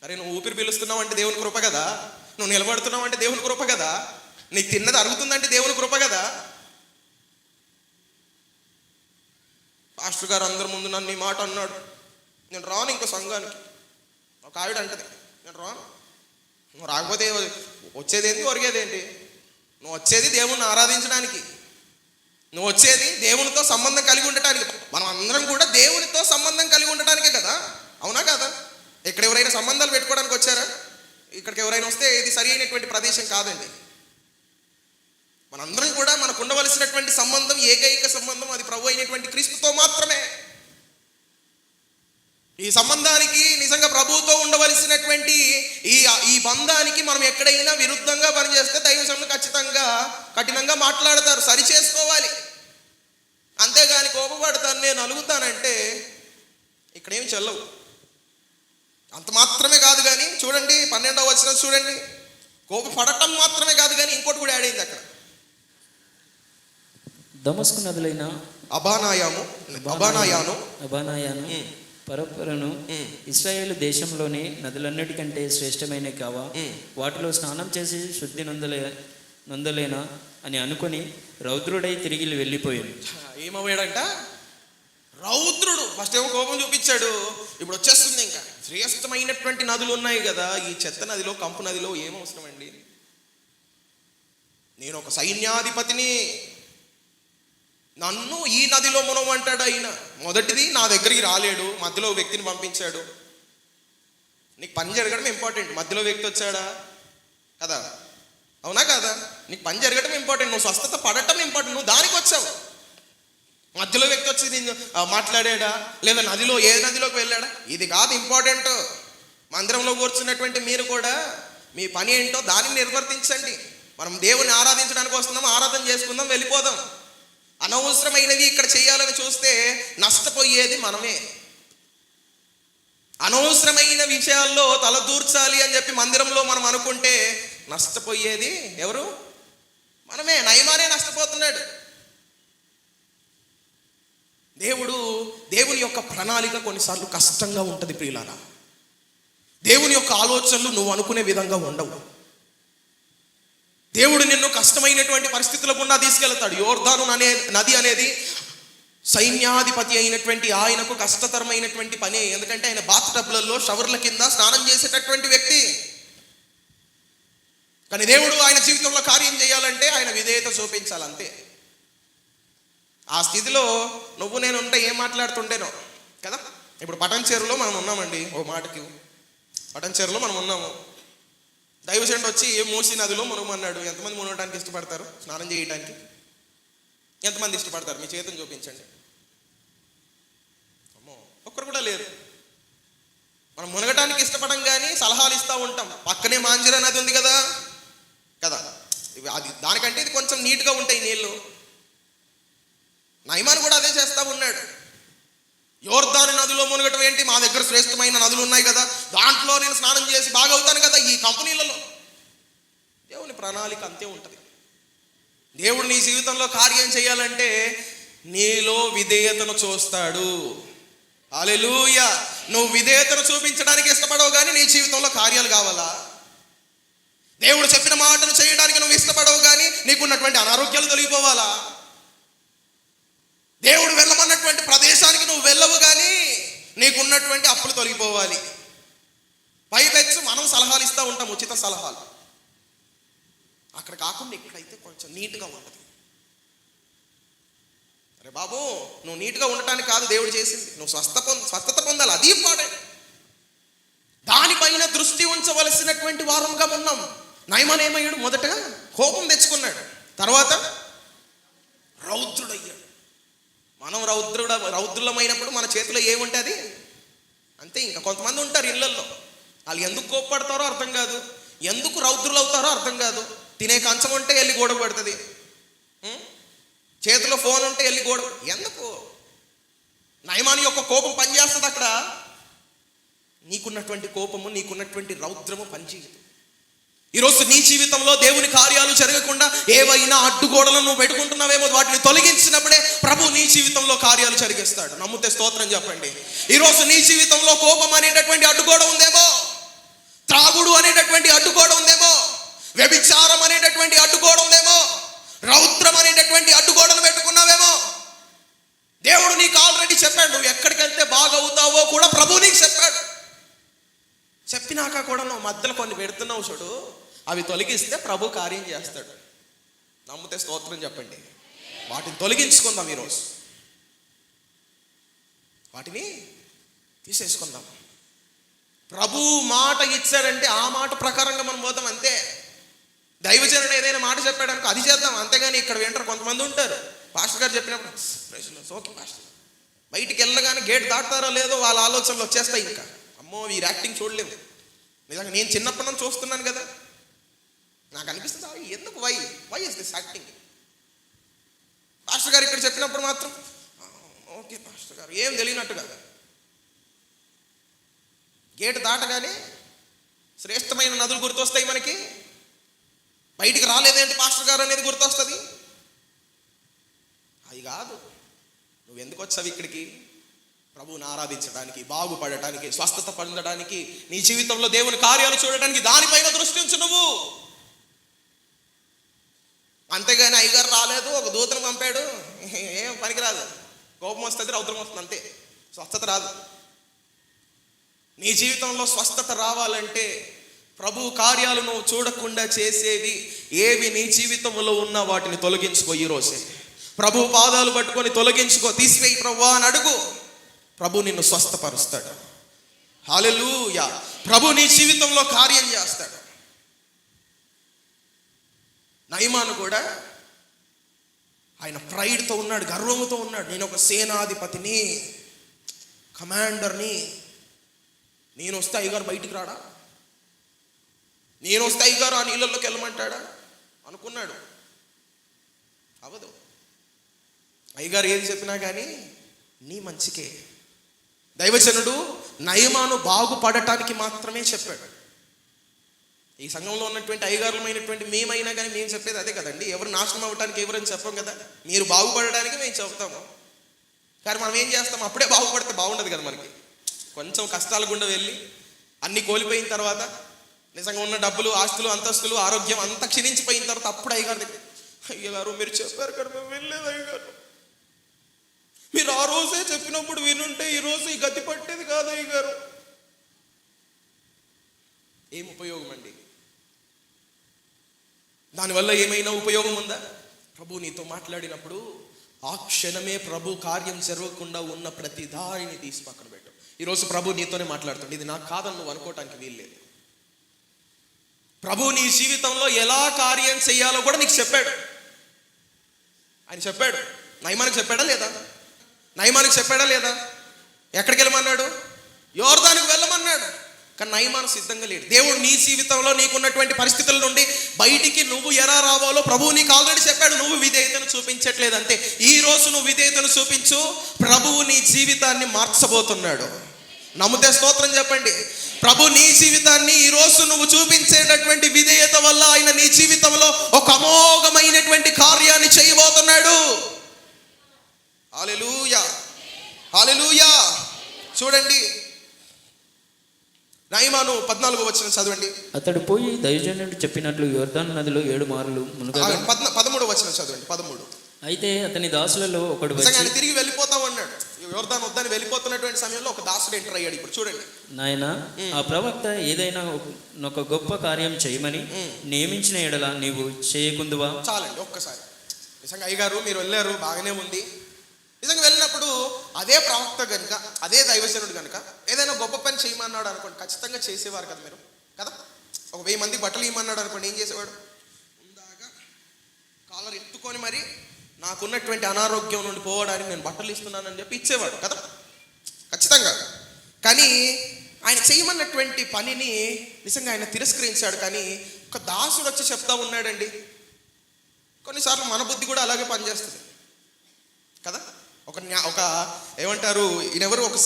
అరే, నువ్వు ఊపిరి పీలుస్తున్నావు అంటే దేవుని కృప కదా. నువ్వు నిలబడుతున్నావు అంటే దేవుని కృప కదా. నీకు తిన్నది అరుగుతుందంటే దేవుని కృప కదా. పాస్టర్ గారు అందరి ముందు నన్ను ఈ మాట అన్నాడు, నేను రాను ఇంకో సంఘానికి. ఒక ఆవిడ అంటది, నేను రాను. నువ్వు రాకపోతే వచ్చేదేంటి, ఒరిగేదేంటి? నువ్వు వచ్చేది దేవుణ్ణి ఆరాధించడానికి, నువ్వు వచ్చేది దేవునితో సంబంధం కలిగి ఉండటానికి. మనం అందరం కూడా దేవునితో సంబంధం కలిగి ఉండటానికే కదా, అవునా కదా? ఇక్కడ ఎవరైనా సంబంధాలు పెట్టుకోవడానికి వచ్చారా? ఇక్కడికి ఎవరైనా వస్తే ఇది సరి అయినటువంటి ప్రదేశం కాదండి. మనందరం కూడా మనకు ఉండవలసినటువంటి సంబంధం, ఏకైక సంబంధం, అది ప్రభు అయినటువంటి క్రీస్తుతో మాత్రమే. ఈ సంబంధానికి, నిజంగా ప్రభువుతో ఉండవలసినటువంటి ఈ బంధానికి మనం ఎక్కడైనా విరుద్ధంగా పనిచేస్తే దైవజనులు ఖచ్చితంగా కఠినంగా మాట్లాడతారు. సరి చేసుకోవాలి. అంతేగాని కోపపడతాను, నేను అలుగుతానంటే ఇక్కడేం చెల్లవు. అంత మాత్రమే కాదు కానీ చూడండి, 12వ వచనం చూడండి. కోపపడటం మాత్రమే కాదు కానీ ఇంకోటి కూడా యాడ్ అయింది అక్కడ. దమస్కు నదులైన అబానాయాను పరపరను ఇశ్రాయేలు దేశంలోని నదులన్నిటికంటే శ్రేష్టమైనవి కావా? వాటిలో స్నానం చేసి శుద్ధి నొందలేనా అని అనుకొని రౌద్రుడై తిరిగి వెళ్ళిపోయాడు. ఏమయ్యాడంట? రౌద్రుడు. ఫస్ట్ ఏమో కోపం చూపించాడు, ఇప్పుడు వచ్చేస్తుంది ఇంకా శ్రేష్టమైనటువంటి నదులు ఉన్నాయి కదా, ఈ చెత్త నదిలో, కంపు నదిలో ఏం అవసరం అండి? నేను ఒక సైన్యాధిపతిని, నన్ను ఈ నదిలో మునమంటాడు ఆయన. మొదటిది, నా దగ్గరికి రాలేడు, మధ్యలో వ్యక్తిని పంపించాడు. నీకు పని జరగడం ఇంపార్టెంట్, మధ్యలో వ్యక్తి వచ్చాడా కదా, అవునా కదా? నీకు పని జరగడం ఇంపార్టెంట్, నువ్వు స్వస్థత పడటం ఇంపార్టెంట్, నువ్వు దానికి వచ్చావు. మధ్యలో వ్యక్తి వచ్చి నేను మాట్లాడాడా, లేదా నదిలో ఏ నదిలోకి వెళ్ళాడా, ఇది కాదు ఇంపార్టెంట్. మందిరంలో కూర్చున్నటువంటి మీరు కూడా మీ పని ఏంటో దానిని నిర్వర్తించండి. మనం దేవుని ఆరాధించడానికి వస్తున్నాం, ఆరాధన చేసుకుందాం, వెళ్ళిపోదాం. అనవసరమైనవి ఇక్కడ చేయాలని చూస్తే నష్టపోయేది మనమే. అనవసరమైన విషయాల్లో తలదూర్చాలి అని చెప్పి మందిరంలో మనం అనుకుంటే నష్టపోయేది ఎవరు? మనమే. నయమానే నష్టపోతున్నాడు. దేవుని యొక్క ప్రణాళిక కొన్నిసార్లు కష్టంగా ఉంటుంది ప్రియులారా. దేవుని యొక్క ఆలోచనలు నువ్వు అనుకునే విధంగా ఉండవు. దేవుడు నిన్ను కష్టమైనటువంటి పరిస్థితుల గుండా తీసుకెళ్తాడు. యోర్దాను నది అనేది సైన్యాధిపతి అయినటువంటి ఆయనకు కష్టతరమైనటువంటి పనే. ఎందుకంటే ఆయన బాత్ టబ్లలో, షవర్ల కింద స్నానం చేసేటటువంటి వ్యక్తి. కానీ దేవుడు ఆయన జీవితంలో కార్యం చేయాలంటే ఆయన విధేయత చూపించాలంతే. ఆ స్థితిలో నువ్వు నేను ఉంటే ఏం మాట్లాడుతుండేనో కదా. ఇప్పుడు పటంచేరులో మనం ఉన్నామండి, ఓ మాటకి పటంచేరులో మనం ఉన్నాము. దైవజనుడు వచ్చి మూసీ నదిలో మునగమన్నాడు. ఎంతమంది మునగడానికి ఇష్టపడతారు? స్నానం చేయడానికి ఎంతమంది ఇష్టపడతారు? మీ చేతిని చూపించండి. అమ్మో, ఒక్కరు కూడా లేరు. మనం మునగటానికి ఇష్టపడం కానీ సలహాలు ఇస్తూ ఉంటాం. పక్కనే మాంజిరా నది ఉంది కదా కదా, అది దానికంటే ఇది కొంచెం నీట్గా ఉంటాయి నీళ్ళు. నయమాన్ కూడా అదే చేస్తూ ఉన్నాడు. యోర్దాను నదిలో మునగటం ఏంటి? మా దగ్గర శ్రేష్టమైన నదులు ఉన్నాయి కదా, దాంట్లో నేను స్నానం చేసి బాగవుతాను కదా. ఈ కంపెనీలలో దేవుని ప్రణాళిక అంతే ఉంటుంది. దేవుడు నీ జీవితంలో కార్యం చేయాలంటే నీలో విధేయతను చూస్తాడు. హల్లెలూయా. నువ్వు విధేయతను చూపించడానికి ఇష్టపడవు కానీ నీ జీవితంలో కార్యాలు కావాలా? దేవుడు చెప్పిన మాటను చేయడానికి నువ్వు ఇష్టపడవు కానీ నీకున్నటువంటి అనారోగ్యాలు తొలగిపోవాలా? దేవుడు వెళ్ళమన్నటువంటి ప్రదేశానికి నువ్వు వెళ్ళవు కానీ నీకున్నటువంటి అప్పులు తొలగిపోవాలి. పైపెచ్చు మనం సలహాలు ఇస్తూ ఉంటాం, ఉచిత సలహాలు. అక్కడ కాకుండా ఇక్కడైతే కొంచెం నీట్గా ఉంటుంది. అరే బాబు, నువ్వు నీట్గా ఉండటానికి కాదు దేవుడు చేసింది, నువ్వు స్వస్థత పొందాలి, అది ఇంపార్టెంట్. దానిపైన దృష్టి ఉంచవలసినటువంటి వారంగా ఉన్నాం. నయమాన్ ఏమయ్యాడు? మొదటగా కోపం తెచ్చుకున్నాడు, తర్వాత రౌద్రుడయ్యాడు. మనం రౌద్రులమైనప్పుడు మన చేతిలో ఏముంటుంది అంతే. ఇంకా కొంతమంది ఉంటారు ఇళ్లల్లో, వాళ్ళు ఎందుకు కోప్పడతారో అర్థం కాదు, ఎందుకు రౌద్రులు అవుతారో అర్థం కాదు. తినే కంచం ఉంటే వెళ్ళి గోడ పడుతుంది, చేతిలో ఫోన్ ఉంటే వెళ్ళి గోడ. ఎందుకు? నయమాను యొక్క కోపం పనిచేస్తుంది అక్కడ. నీకున్నటువంటి కోపము, నీకున్నటువంటి రౌద్రము పనిచేయదు. ఈరోజు నీ జీవితంలో దేవుని కార్యాలు జరగకుండా ఏవైనా అడ్డుగోడలను నువ్వు పెట్టుకుంటున్నావేమో, వాటిని తొలగించినప్పుడే ప్రభు నీ జీవితంలో కార్యాలు జరిగిస్తాడు. నమ్మితే స్తోత్రం చెప్పండి. ఈరోజు నీ జీవితంలో కోపం అనేటటువంటి అడ్డుగోడ ఉందేమో, త్రాగుడు అనేటటువంటి అడ్డుగోడ ఉందేమో, వ్యభిచారం అనేటటువంటి అడ్డుగోడ ఉందేమో, రౌద్రం అనేటటువంటి అడ్డుగోడను పెట్టుకున్నావేమో. దేవుడు నీకు ఆల్రెడీ చెప్పాడు, నువ్వు ఎక్కడికి వెళ్తే బాగవుతావో కూడా ప్రభు నీకు చెప్పాడు. చెప్పినాక కూడా నువ్వు మధ్యలో కొన్ని పెడుతున్నావు చూడు, అవి తొలగిస్తే ప్రభు కార్యం చేస్తాడు. నమ్మితే స్తోత్రం చెప్పండి. వాటిని తొలగించుకుందాం, ఈరోజు వాటిని తీసేసుకుందాం. ప్రభు మాట ఇచ్చాడంటే ఆ మాట ప్రకారంగా మనం పోతాం అంతే. దైవజనుడు ఏదైనా మాట చెప్పాడనుకో అది చేద్దాం, అంతేగాని ఇక్కడ వింటారు కొంతమంది ఉంటారు. పాస్టర్ గారు చెప్పినప్పుడు ఓకే పాస్టర్, బయటికి వెళ్ళగానే గేట్ దాటుతారో లేదో వాళ్ళ ఆలోచనలు వచ్చేస్తాయి. ఇంకా అమ్మో వీరి యాక్టింగ్ చూడలేము. నిజంగా నేను చిన్నప్పటి నుంచి చూస్తున్నాను కదా, నాకు అనిపిస్తుంది ఎందుకు why is this acting. Pastor గారు ఇక్కడ చెప్పినప్పుడు మాత్రం ఓకే పాస్టర్ గారు, ఏం తెలియనట్టుగా. గేటు దాటగానే శ్రేష్టమైన నదులు గుర్తొస్తాయి మనకి, బయటికి రాలేదేంటి పాస్టర్ గారు అనేది గుర్తొస్తుంది. అది కాదు, నువ్వు ఎందుకు వచ్చావు ఇక్కడికి? ప్రభువుని ఆరాధించడానికి, బాగుపడటానికి, స్వస్థత పొందడానికి, నీ జీవితంలో దేవుని కార్యాలు చూడడానికి, దానిపైన దృష్టి ఉంచు నువ్వు. అంతేగాని అయ్యగారు రాలేదు, ఒక దూతను పంపాడు, ఏం పనికిరాదు. కోపం వస్తుంది, రౌద్రం వస్తుంది, అంతే. స్వస్థత రాదు. నీ జీవితంలో స్వస్థత రావాలంటే ప్రభు కార్యాలు నువ్వు చూడకుండా చేసేవి ఏవి నీ జీవితంలో ఉన్న వాటిని తొలగించుకో. ఈరోజే ప్రభు పాదాలు పట్టుకొని తొలగించుకో, తీసివేయి ప్రభువా అని అడుగు. ప్రభు నిన్ను స్వస్థపరుస్తాడు. హల్లెలూయా. ప్రభు నీ జీవితంలో కార్యం చేస్తాడు. నయమాను కూడా ఆయన ప్రైడ్తో ఉన్నాడు, గర్వముతో ఉన్నాడు. నేను ఒక సేనాధిపతిని, కమాండర్ని, నేను వస్తే అయ్యగారు బయటికి రాడా, నేను వస్తే అయ్యగారు ఆ నీళ్ళల్లోకి వెళ్ళమంటాడా అనుకున్నాడు. అవదు. అయ్యగారు ఏది చెప్పినా కానీ నీ మంచికే. దైవజనుడు నయమాను బాగుపడటానికి మాత్రమే చెప్పాడు. ఈ సంఘంలో ఉన్నటువంటి అయ్యగారులమైనటువంటి మేమైనా కానీ మేము చెప్పేది అదే కదండి. ఎవరు నాశనం అవ్వడానికి ఎవరని చెప్పం కదా, మీరు బాగుపడడానికి మేము చెప్తాము. కానీ మనం ఏం చేస్తాం, అప్పుడే బాగుపడితే బాగుండదు కదా. మనకి కొంచెం కష్టాల గుండా వెళ్ళి అన్నీ కోల్పోయిన తర్వాత, నిజంగా ఉన్న డబ్బులు, ఆస్తులు, అంతస్తులు, ఆరోగ్యం అంతా క్షీణించిపోయిన తర్వాత అప్పుడు అయ్యగారు దగ్గర, అయ్యగారు మీరు చెప్పారు కదా మేము వెళ్ళలేదు అయ్యగారు, మీరు ఆ రోజే చెప్పినప్పుడు వినుంటే ఈరోజు ఈ గతి పట్టేది కాదు అయ్యగారు. ఏం ఉపయోగం అండి? దానివల్ల ఏమైనా ఉపయోగం ఉందా? ప్రభు నీతో మాట్లాడినప్పుడు ఆ క్షణమే ప్రభు కార్యం జరగకుండా ఉన్న ప్రతి దారిని తీసి పక్కన పెట్టు. ఈరోజు ప్రభు నీతోనే మాట్లాడుతుంది. ఇది నాకు కాదని నువ్వు అనుకోవటానికి వీల్లేదు. ప్రభు నీ జీవితంలో ఎలా కార్యం చేయాలో కూడా నీకు చెప్పాడు. ఆయన చెప్పాడు. నయమానికి చెప్పాడా లేదా? నయమానికి చెప్పాడా లేదా? ఎక్కడికి వెళ్ళమన్నాడు? యోర్దానికి వెళ్ళమన్నాడు. కానీ నయమాను సిద్ధంగా లేడు. దేవుడు నీ జీవితంలో నీకున్నటువంటి పరిస్థితుల నుండి బయటికి నువ్వు ఎలా రావాలో ప్రభువు నీకు ఆల్రెడీ చెప్పాడు. నువ్వు విధేయతను చూపించట్లేదు అంతే. ఈ రోజు నువ్వు విధేయతను చూపించు, ప్రభువు నీ జీవితాన్ని మార్చబోతున్నాడు. నమ్మితే స్తోత్రం చెప్పండి. ప్రభు నీ జీవితాన్ని ఈ రోజు నువ్వు చూపించేటటువంటి విధేయత వల్ల ఆయన నీ జీవితంలో ఒక అమోఘమైనటువంటి కార్యాన్ని చేయబోతున్నాడు. హల్లెలూయా, హల్లెలూయా. చూడండి, నయమాను 14వ వచనం చదవండి. అతడు పోయి దైవజనుడు చెప్పినట్లు యోర్దాను నదిలో 7 మార్లు మునగగా. 13వ వచనం చదవండి. 13. అయితే అతని దాసులలో ఒకడు వచ్చి తిరిగి వెళ్ళిపోతావు అన్నాడు. యోర్దాను వద్దని వెళ్ళిపోతున్నటువంటి సమయంలో ఒక దాసుడు ఎంటర్ అయ్యాడు. ఇప్పుడు చూడండి, నాయన ఆ ప్రవక్త ఏదైనా ఒక గొప్ప కార్యం చేయమని నియమించిన ఎడల నీవు చేయకుందువా? చాలండి ఒక్కసారి. నిజంగా అయ్యగారు మీరు వెళ్ళారు, బాగానే ఉంది, నిజంగా వెళ్ళినప్పుడు అదే ప్రవక్త కనుక, అదే దైవజనుడు కనుక ఏదైనా గొప్ప పని చేయమన్నాడు అనుకోండి, ఖచ్చితంగా చేసేవారు కదా మీరు కదా. ఒక 1000 మందికి బట్టలు ఇవ్వమన్నాడు అనుకోండి, ఏం చేసేవాడు? ముందాగా కాలర్ ఎత్తుకొని మరి నాకున్నటువంటి అనారోగ్యం నుండి పోవడానికి నేను బట్టలు ఇస్తున్నానని చెప్పి ఇచ్చేవాడు కదా, ఖచ్చితంగా. కానీ ఆయన చేయమన్నటువంటి పనిని నిజంగా ఆయన తిరస్కరించాడు. కానీ ఒక దాసుడు వచ్చి చెప్తా ఉన్నాడండి. కొన్నిసార్లు మన బుద్ధి కూడా అలాగే పనిచేస్తుంది కదా. ఒక ఏమంటారు, ఈయనెవరు? ఒక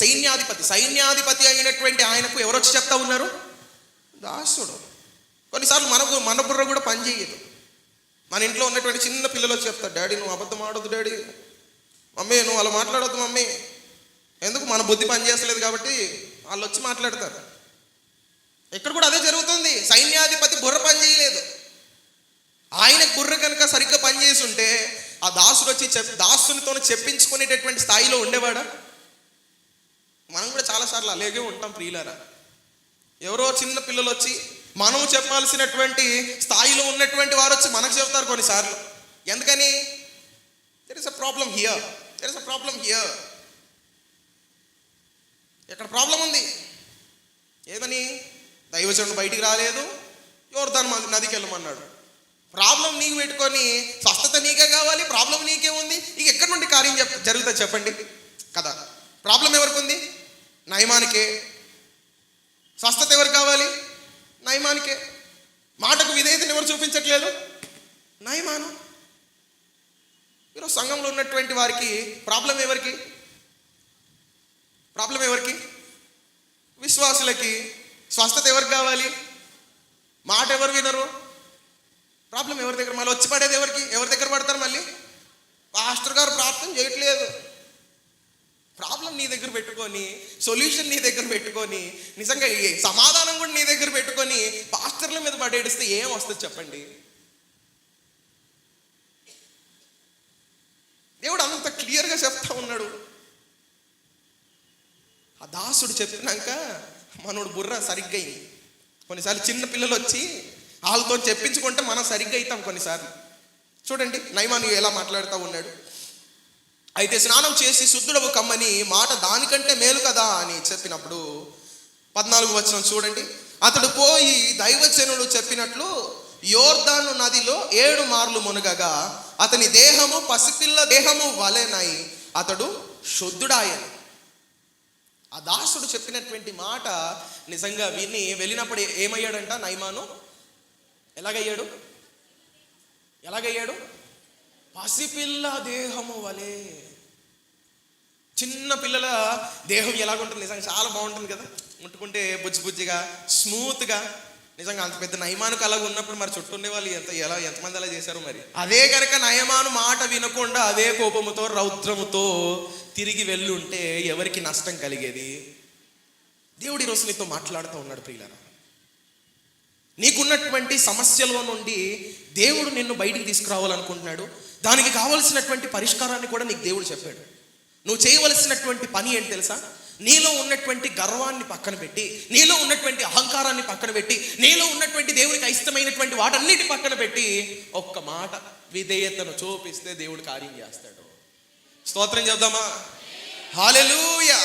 సైన్యాధిపతి అయినటువంటి ఆయనకు ఎవరు వచ్చి చెప్తా ఉన్నారు? దాసుడు. కొన్నిసార్లు మన బుర్ర కూడా పనిచేయదు. మన ఇంట్లో ఉన్నటువంటి చిన్న పిల్లలు వచ్చి చెప్తారు, డాడీ నువ్వు అబద్ధం ఆడొద్దు, డాడీ, మమ్మీ నువ్వు అలా మాట్లాడొద్దు మమ్మీ. ఎందుకు? మన బుద్ధి పనిచేస్తలేదు కాబట్టి వాళ్ళు వచ్చి మాట్లాడతారు. ఇక్కడ కూడా అదే జరుగుతుంది. సైన్యాధిపతి బుర్ర పని చేయలేదు. ఆయన బుర్ర కనుక సరిగ్గా పనిచేసి ఉంటే ఆ దాసుడు వచ్చి దాసునితో చెప్పించుకునేటటువంటి స్థాయిలో ఉండేవాడా? మనం కూడా చాలాసార్లు అలాగే ఉంటాం ప్రియులారా. ఎవరో చిన్న పిల్లలు వచ్చి మనం చెప్పాల్సినటువంటి స్థాయిలో ఉన్నటువంటి వారు వచ్చి మనకు చెప్తారు కొన్నిసార్లు. ఎందుకని? There is a problem here. ఎక్కడ ప్రాబ్లం ఉంది? ఏమని? దైవజనుడు బయటికి రాలేదు, యోర్దాను నదికి వెళ్ళమన్నాడు. ప్రాబ్లం నీకు పెట్టుకొని స్వస్థత నీకే కావాలి, ప్రాబ్లం నీకే ఉంది, ఇక ఎక్కడి నుండి కార్యం జరుగుతుంది చెప్పండి కదా. ప్రాబ్లం ఎవరికి ఉంది? నయమానికే. స్వస్థత ఎవరికి కావాలి? నయమానికే. మాటకు విధేయతను ఎవరు చూపించట్లేదు? నయమాను. ఈరోజు సంఘంలో ఉన్నటువంటి వారికి ప్రాబ్లం ఎవరికి? విశ్వాసులకి. స్వస్థత ఎవరికి కావాలి? మాట ఎవరు వినరు? ప్రాబ్లం ఎవరి దగ్గర? మళ్ళీ వచ్చి పడేది ఎవరి దగ్గర పడతారు? మళ్ళీ పాస్టర్ గారు ప్రార్థన చేయట్లేదు. ప్రాబ్లం నీ దగ్గర పెట్టుకొని, సొల్యూషన్ నీ దగ్గర పెట్టుకొని, నిజంగా సమాధానం కూడా నీ దగ్గర పెట్టుకొని పాస్టర్ల మీద పడేడిస్తే ఏం వస్తుంది చెప్పండి? దేవుడు అంత క్లియర్గా చెప్తా ఉన్నాడు. ఆ దాసుడు చెప్పినాక మనోడు బుర్ర సరిగ్గా అయింది. కొన్నిసార్లు చిన్న పిల్లలు వచ్చి వాళ్ళతో చెప్పించుకుంటే మనం సరిగ్గా అవుతాం కొన్నిసార్లు. చూడండి నయమాను ఎలా మాట్లాడుతూ ఉన్నాడు. అయితే స్నానం చేసి శుద్ధుడవు కమ్మని మాట దానికంటే మేలు కదా అని చెప్పినప్పుడు 14వ వచనం చూడండి. అతడు పోయి దైవజనుడు చెప్పినట్లు యోర్దాను నదిలో 7 మార్లు మునగగా అతని దేహము పసిపిల్ల దేహము వలెనై అతడు శుద్ధుడాయను. ఆ దాసుడు చెప్పినటువంటి మాట నిజంగా విని వెళ్ళినప్పుడు ఏమయ్యాడంట? నయమాను ఎలాగయ్యాడు? పసిపిల్ల దేహము వలె. చిన్న పిల్లల దేహం ఎలాగుంటుంది? నిజంగా చాలా బాగుంటుంది కదా, ముట్టుకుంటే బుజ్జిగా స్మూత్గా. నిజంగా అంత పెద్ద నయమానుకు అలాగ ఉన్నప్పుడు మరి చుట్టూ ఉండే వాళ్ళు ఎంతమంది అలా చేశారు మరి. అదే కనుక నయమాను మాట వినకుండా అదే కోపముతో రౌద్రముతో తిరిగి వెళ్ళుంటే ఎవరికి నష్టం కలిగేది? దేవుడు ఈరోజు నీతో మాట్లాడుతూ ఉన్నాడు ప్రియులారా. నీకున్నటువంటి సమస్యలో నుండి దేవుడు నిన్ను బయటికి తీసుకురావాలనుకుంటున్నాడు. దానికి కావలసినటువంటి పరిష్కారాన్ని కూడా నీకు దేవుడు చెప్పాడు. నువ్వు చేయవలసినటువంటి పని ఏంటి తెలుసా? నీలో ఉన్నటువంటి గర్వాన్ని పక్కన పెట్టి, నీలో ఉన్నటువంటి అహంకారాన్ని పక్కన పెట్టి, నీలో ఉన్నటువంటి దేవునికి ఇష్టమైనటువంటి వాటన్నిటి పక్కన పెట్టి ఒక్క మాట విధేయతను చూపిస్తే దేవుడు కార్యం చేస్తాడు. స్తోత్రం చెప్దామా? హల్లెలూయా.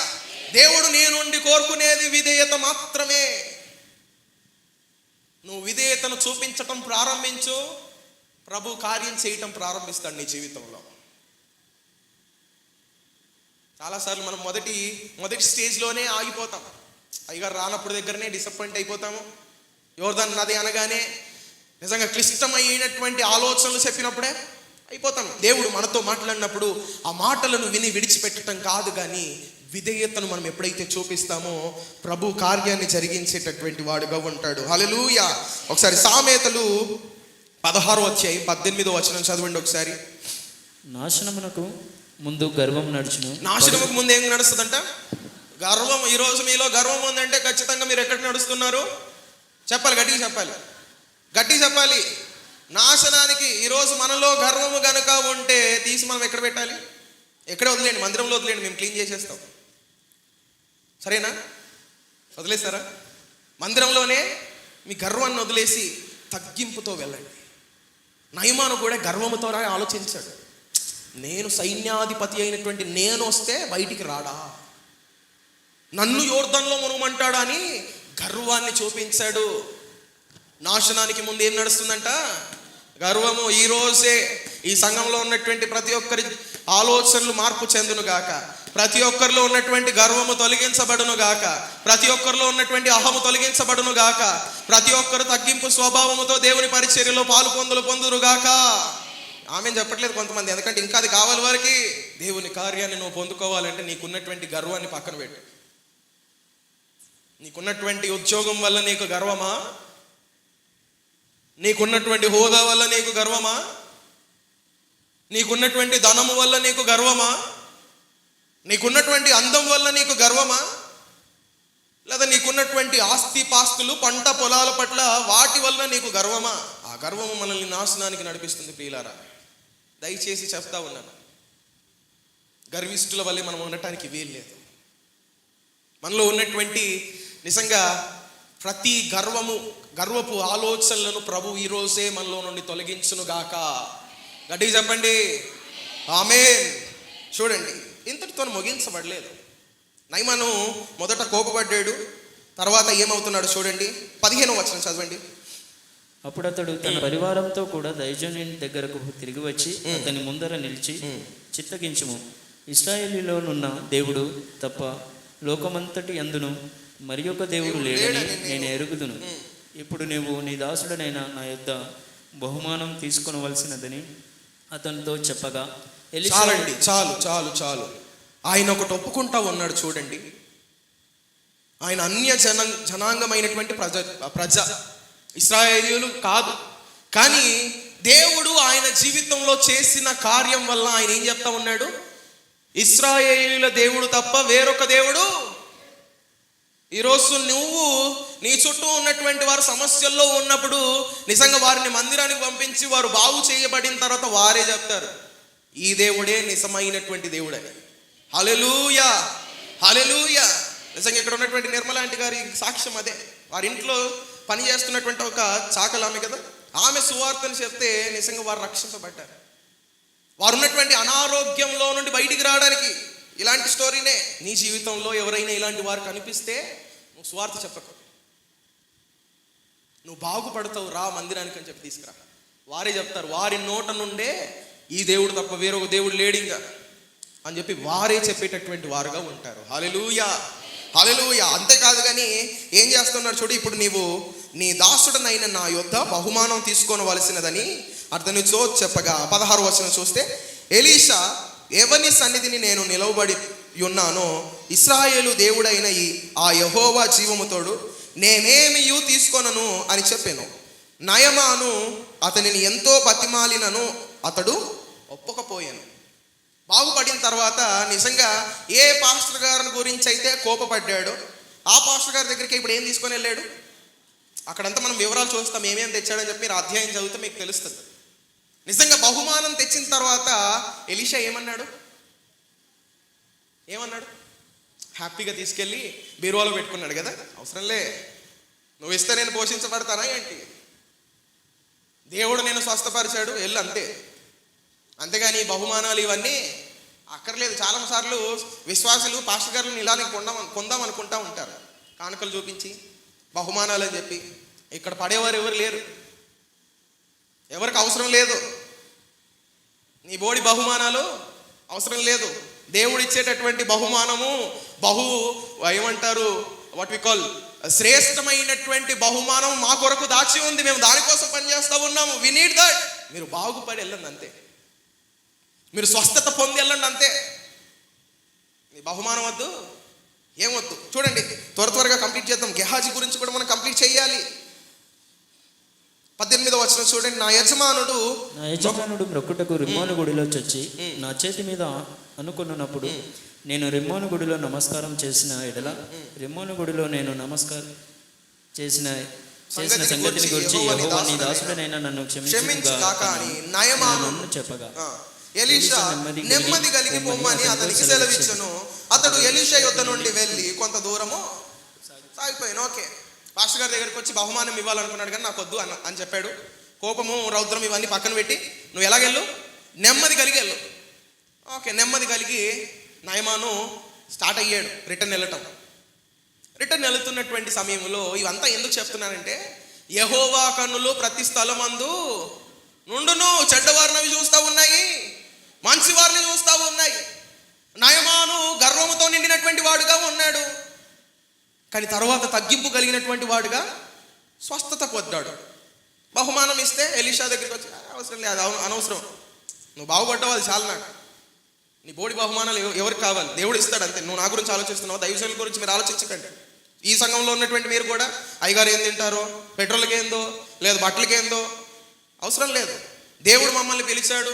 దేవుడు నీ నుండి కోరుకునేది విధేయత మాత్రమే. నువ్వు విధేయతను చూపించటం ప్రారంభించు, ప్రభు కార్యం చేయటం ప్రారంభిస్తాడు నీ జీవితంలో. చాలాసార్లు మనం మొదటి స్టేజ్లోనే ఆగిపోతాం. అయ్యగారు రానప్పుడు దగ్గరనే డిసప్పాయింట్ అయిపోతాము. యోర్దాను నది అనగానే నిజంగా క్లిష్టమైనటువంటి ఆలోచనలు చెప్పినప్పుడే అయిపోతాం. దేవుడు మనతో మాట్లాడినప్పుడు ఆ మాటలను విని విడిచిపెట్టడం కాదు, కానీ విధేయతను మనం ఎప్పుడైతే చూపిస్తామో ప్రభు కార్యాన్ని జరిగించేటటువంటి వాడుగా ఉంటాడు. హల్లెలూయా. ఒకసారి సామెతలు 16వ అధ్యాయం 18వ వచనం చదవండి ఒకసారి. నాశనమునకు ముందు గర్వం నడుచును. నాశనముకు ముందు ఏం నడుస్తుందంట? గర్వం. ఈరోజు మీలో గర్వం ఉందంటే ఖచ్చితంగా మీరు ఎక్కడ నడుస్తున్నారు? చెప్పాలి, గట్టిగా చెప్పాలి. నాశనానికి ఈరోజు మనలో గర్వము గనుక ఉంటే తీసి మనం ఎక్కడ పెట్టాలి? ఎక్కడే వదిలేండి, మందిరంలో వదిలేండి, మేము క్లీన్ చేసేస్తాం. సరేనా? వదిలేస్తారా? మందిరంలోనే మీ గర్వాన్ని వదిలేసి తగ్గింపుతో వెళ్ళండి. నయమాను కూడా గర్వముతో ఆలోచించాడు. నేను సైన్యాధిపతి అయినటువంటి నేను వస్తే బయటికి రాడా, నన్ను యోర్దానులో మునుగమంటాడా అని గర్వాన్ని చూపించాడు. నాశనానికి ముందు ఏం నడుస్తుందంట? గర్వము. ఈ రోజే ఈ సంఘంలో ఉన్నటువంటి ప్రతి ఒక్కరి ఆలోచనలు మార్పు చెందును గాక, ప్రతి ఒక్కరిలో ఉన్నటువంటి గర్వము తొలగించబడును గాక, ప్రతి ఒక్కరిలో ఉన్నటువంటి అహము తొలగించబడును గాక, ప్రతి ఒక్కరు తగ్గింపు స్వభావముతో దేవుని పరిచర్యలో పాలు పొందురు గాక. ఆమె చెప్పట్లేదు కొంతమంది, ఎందుకంటే ఇంకా అది కావాలి వారికి. దేవుని కార్యాన్ని నువ్వు పొందుకోవాలంటే నీకున్నటువంటి గర్వాన్ని పక్కన పెట్టు. నీకున్నటువంటి ఉద్యోగం వల్ల నీకు గర్వమా? నీకున్నటువంటి హోదా వల్ల నీకు గర్వమా? నీకున్నటువంటి ధనము వల్ల నీకు గర్వమా? నీకున్నటువంటి అందం వల్ల నీకు గర్వమా? లేదా నీకున్నటువంటి ఆస్తి పాస్తులు పంట పొలాల పట్ల వాటి వల్ల నీకు గర్వమా? ఆ గర్వము మనల్ని నాశనానికి నడిపిస్తుంది ప్రియులారా. దయచేసి చెప్తా ఉన్నాను, గర్విష్ఠుల వల్లే మనం ఉండటానికి వీలు లేదు. మనలో ఉన్నటువంటి నిజంగా ప్రతి గర్వపు ఆలోచనలను ప్రభు ఈరోజే మనలో నుండి తొలగించును గాక. గట్టిగా చెప్పండి ఆమేన్. చూడండి, ఇంతటితో ముగించబడలేదు. నయమాను మొదట కోపపడ్డాడు, తర్వాత ఏమవుతున్నాడు చూడండి. 15వ వచనం చదవండి. అప్పుడు అతడు తన పరివారంతో కూడా దైవజనుని దగ్గరకు తిరిగి వచ్చి అతని ముందర నిలిచి, చిత్తగించుము, ఇశ్రాయేలులోనున్న దేవుడు తప్ప లోకమంతటి అందును మరి ఒక దేవుడు లేడని నేను ఎరుగుదును. ఇప్పుడు నీవు నీ దాసుడనైన నా యొద్ద బహుమానం తీసుకొనవలసినదని అతనితో చెప్పగా, చాలండి, చాలు చాలు చాలు. ఆయన ఒకటి ఒప్పుకుంటా ఉన్నాడు చూడండి. ఆయన అన్య జనాంగమైనటువంటి ప్రజ ఇశ్రాయేలీయులు కాదు, కానీ దేవుడు ఆయన జీవితంలో చేసిన కార్యం వల్ల ఆయన ఏం చెప్తా ఉన్నాడు? ఇశ్రాయేలీయుల దేవుడు తప్ప వేరొక దేవుడు. ఈరోజు నువ్వు నీ చుట్టూ ఉన్నటువంటి వారు సమస్యల్లో ఉన్నప్పుడు నిజంగా వారిని మందిరానికి పంపించి వారు బాగు చేయబడిన తర్వాత వారే చెప్తారు, ఈ దేవుడే నిజమైనటువంటి దేవుడని. హల్లెలూయా, హల్లెలూయా. నిజంగా ఇక్కడ ఉన్నటువంటి నిర్మల ఆంటీ గారి సాక్ష్యం అదే. వారి ఇంట్లో పని చేస్తున్నటువంటి ఒక చాకలామె కదా, ఆమె సువార్తను చెప్తే నిజంగా వారు రక్షించబడ్డారు. వారు ఉన్నటువంటి అనారోగ్యంలో నుండి బయటికి రావడానికి ఇలాంటి స్టోరీనే. నీ జీవితంలో ఎవరైనా ఇలాంటి వారు కనిపిస్తే నువ్వు సువార్త చెప్పకు, నువ్వు బాగుపడతావు, రా మందిరానికి అని చెప్పి తీసుకురా. వారే చెప్తారు, వారి నోట నుండే ఈ దేవుడు తప్ప వేరొక దేవుడు లేడు ఇంకా అని చెప్పి వారే చెప్పేటటువంటి వారుగా ఉంటారు. హల్లెలూయా, హల్లెలూయా. అంతేకాదు కానీ ఏం చేస్తున్నారు చూడు. ఇప్పుడు నీవు నీ దాసుడనైన నా యొద్ద బహుమానం తీసుకోవలసినదని అతనితో చెప్పగా 16వ వచనం చూస్తే, ఎలీషా, ఎవని సన్నిధిని నేను నిలవబడి ఉన్నానో ఇశ్రాయేలు దేవుడైన ఆ యెహోవా జీవముతోడు నేనేమియూ తీసుకొనను అని చెప్పాను. నయమాను అతనిని ఎంతో బతిమాలినను అతడు ఒప్పుకపోయాను. బాగుపడిన తర్వాత నిజంగా ఏ పాస్టర్ గారి గురించి అయితే కోపపడ్డాడో ఆ పాస్టర్ గారి దగ్గరికి ఇప్పుడు ఏం తీసుకొని వెళ్ళాడు? అక్కడంతా మనం వివరాలు చూస్తాం, ఏమేమి తెచ్చాడని చెప్పి మీరు అధ్యాయం చదివితే మీకు తెలుస్తుంది. నిజంగా బహుమానం తెచ్చిన తర్వాత ఎలీషా ఏమన్నాడు? హ్యాపీగా తీసుకెళ్ళి బీరువాలో పెట్టుకున్నాడు కదా. అవసరంలే, నువ్వు ఇస్తే నేను పోషించబడతానా ఏంటి? దేవుడు నేను స్వస్థపరిచాడు, వెళ్ళు అంతే. అంతేగాని బహుమానాలు ఇవన్నీ అక్కర్లేదు. చాలాసార్లు విశ్వాసులు పాస్టర్ గారులను ఇలానే కొందాం అనుకుంటా ఉంటారు, కానుకలు చూపించి బహుమానాలు అని చెప్పి. ఇక్కడ పడేవారు ఎవరు లేరు, ఎవరికి అవసరం లేదు. నీ బోడి బహుమానాలు అవసరం లేదు. దేవుడు ఇచ్చేటటువంటి బహుమానము ఏమంటారు, వాట్ వి కాల్ శ్రేష్టమైనటువంటి బహుమానం మా కొరకు దాచి ఉంది. మేము దానికోసం పనిచేస్తూ ఉన్నాము. We need that. మీరు బాగుపడి వెళ్ళండి అంతే, మీరు స్వస్థత పొంది వెళ్ళండి అంతే. నీ బహుమానం వద్దు, ఏమొద్దు. చూడండి, త్వరగా కంప్లీట్ చేద్దాం. గెహాజీ గురించి కూడా మనం కంప్లీట్ చేయాలి. 18వ వచనం చూడండి. నా యజమానుడు మొక్కుటకు రిమ్మోను గుడిలో చొచ్చి నా చేతి మీద అనుకున్నప్పుడు నేను రిమ్మోను గుడిలో నమస్కారం చేసిన ఎడల రిమ్మోను గుడిలో నేను నమస్కారం చేసిన సంగతిని గురించి యెహోవా నీ దాసుడనైనా నన్ను క్షమించుగాక అని నయమాను చెప్పగా, ఎలీషా నెమ్మది కలిగి పొమ్మని అతనికి సెలవిచ్చెను. అతడు ఎలీషా యొద్ద నుండి వెళ్ళి కొంత దూరము సాగిపోయాను. ఓకే, పాస్టర్ గారి దగ్గరికి వచ్చి బహుమానం ఇవ్వాలనుకున్నాడు కానీ నాకు వద్దు అని చెప్పాడు. కోపము, రౌద్రం ఇవన్నీ పక్కన పెట్టి నువ్వు ఎలాగెళ్ళు, నెమ్మది కలిగి వెళ్ళు. ఓకే, నెమ్మది కలిగి నయమాను స్టార్ట్ అయ్యాడు రిటర్న్ వెళ్ళటం. రిటర్న్ వెళుతున్నటువంటి సమయంలో ఇవంతా ఎందుకు చెప్తున్నానంటే, యెహోవా కన్నులు ప్రతి స్థలమందు నుండును, చెడ్డవారినవి చూస్తూ ఉన్నాయి, మంచి వారిని చూస్తూ ఉన్నాయి. నయమాను గర్వముతో నిండినటువంటి వాడుగా ఉన్నాడు, కానీ తర్వాత తగ్గింపు కలిగినటువంటి వాడుగా స్వస్థత పొందాడు. బహుమానం ఇస్తే ఎలీషా దగ్గరికి వచ్చి, అవసరం లేదు, అనవసరం, నువ్వు బాగుపడ్డావు, అది చాలు, నాకు నీ బోడి బహుమానాలు ఎవరికి కావాలి, దేవుడు ఇస్తాడు అంతే, నువ్వు నా గురించి ఆలోచిస్తున్నావు, దైవజనుల గురించి మీరు ఆలోచించకండి. ఈ సంఘంలో ఉన్నటువంటి మీరు కూడా అయ్యగారు ఏం తింటారో, పెట్రోల్కి ఏందో, లేదు బట్టలకి ఏందో అవసరం లేదు. దేవుడు మమ్మల్ని పిలిచాడు,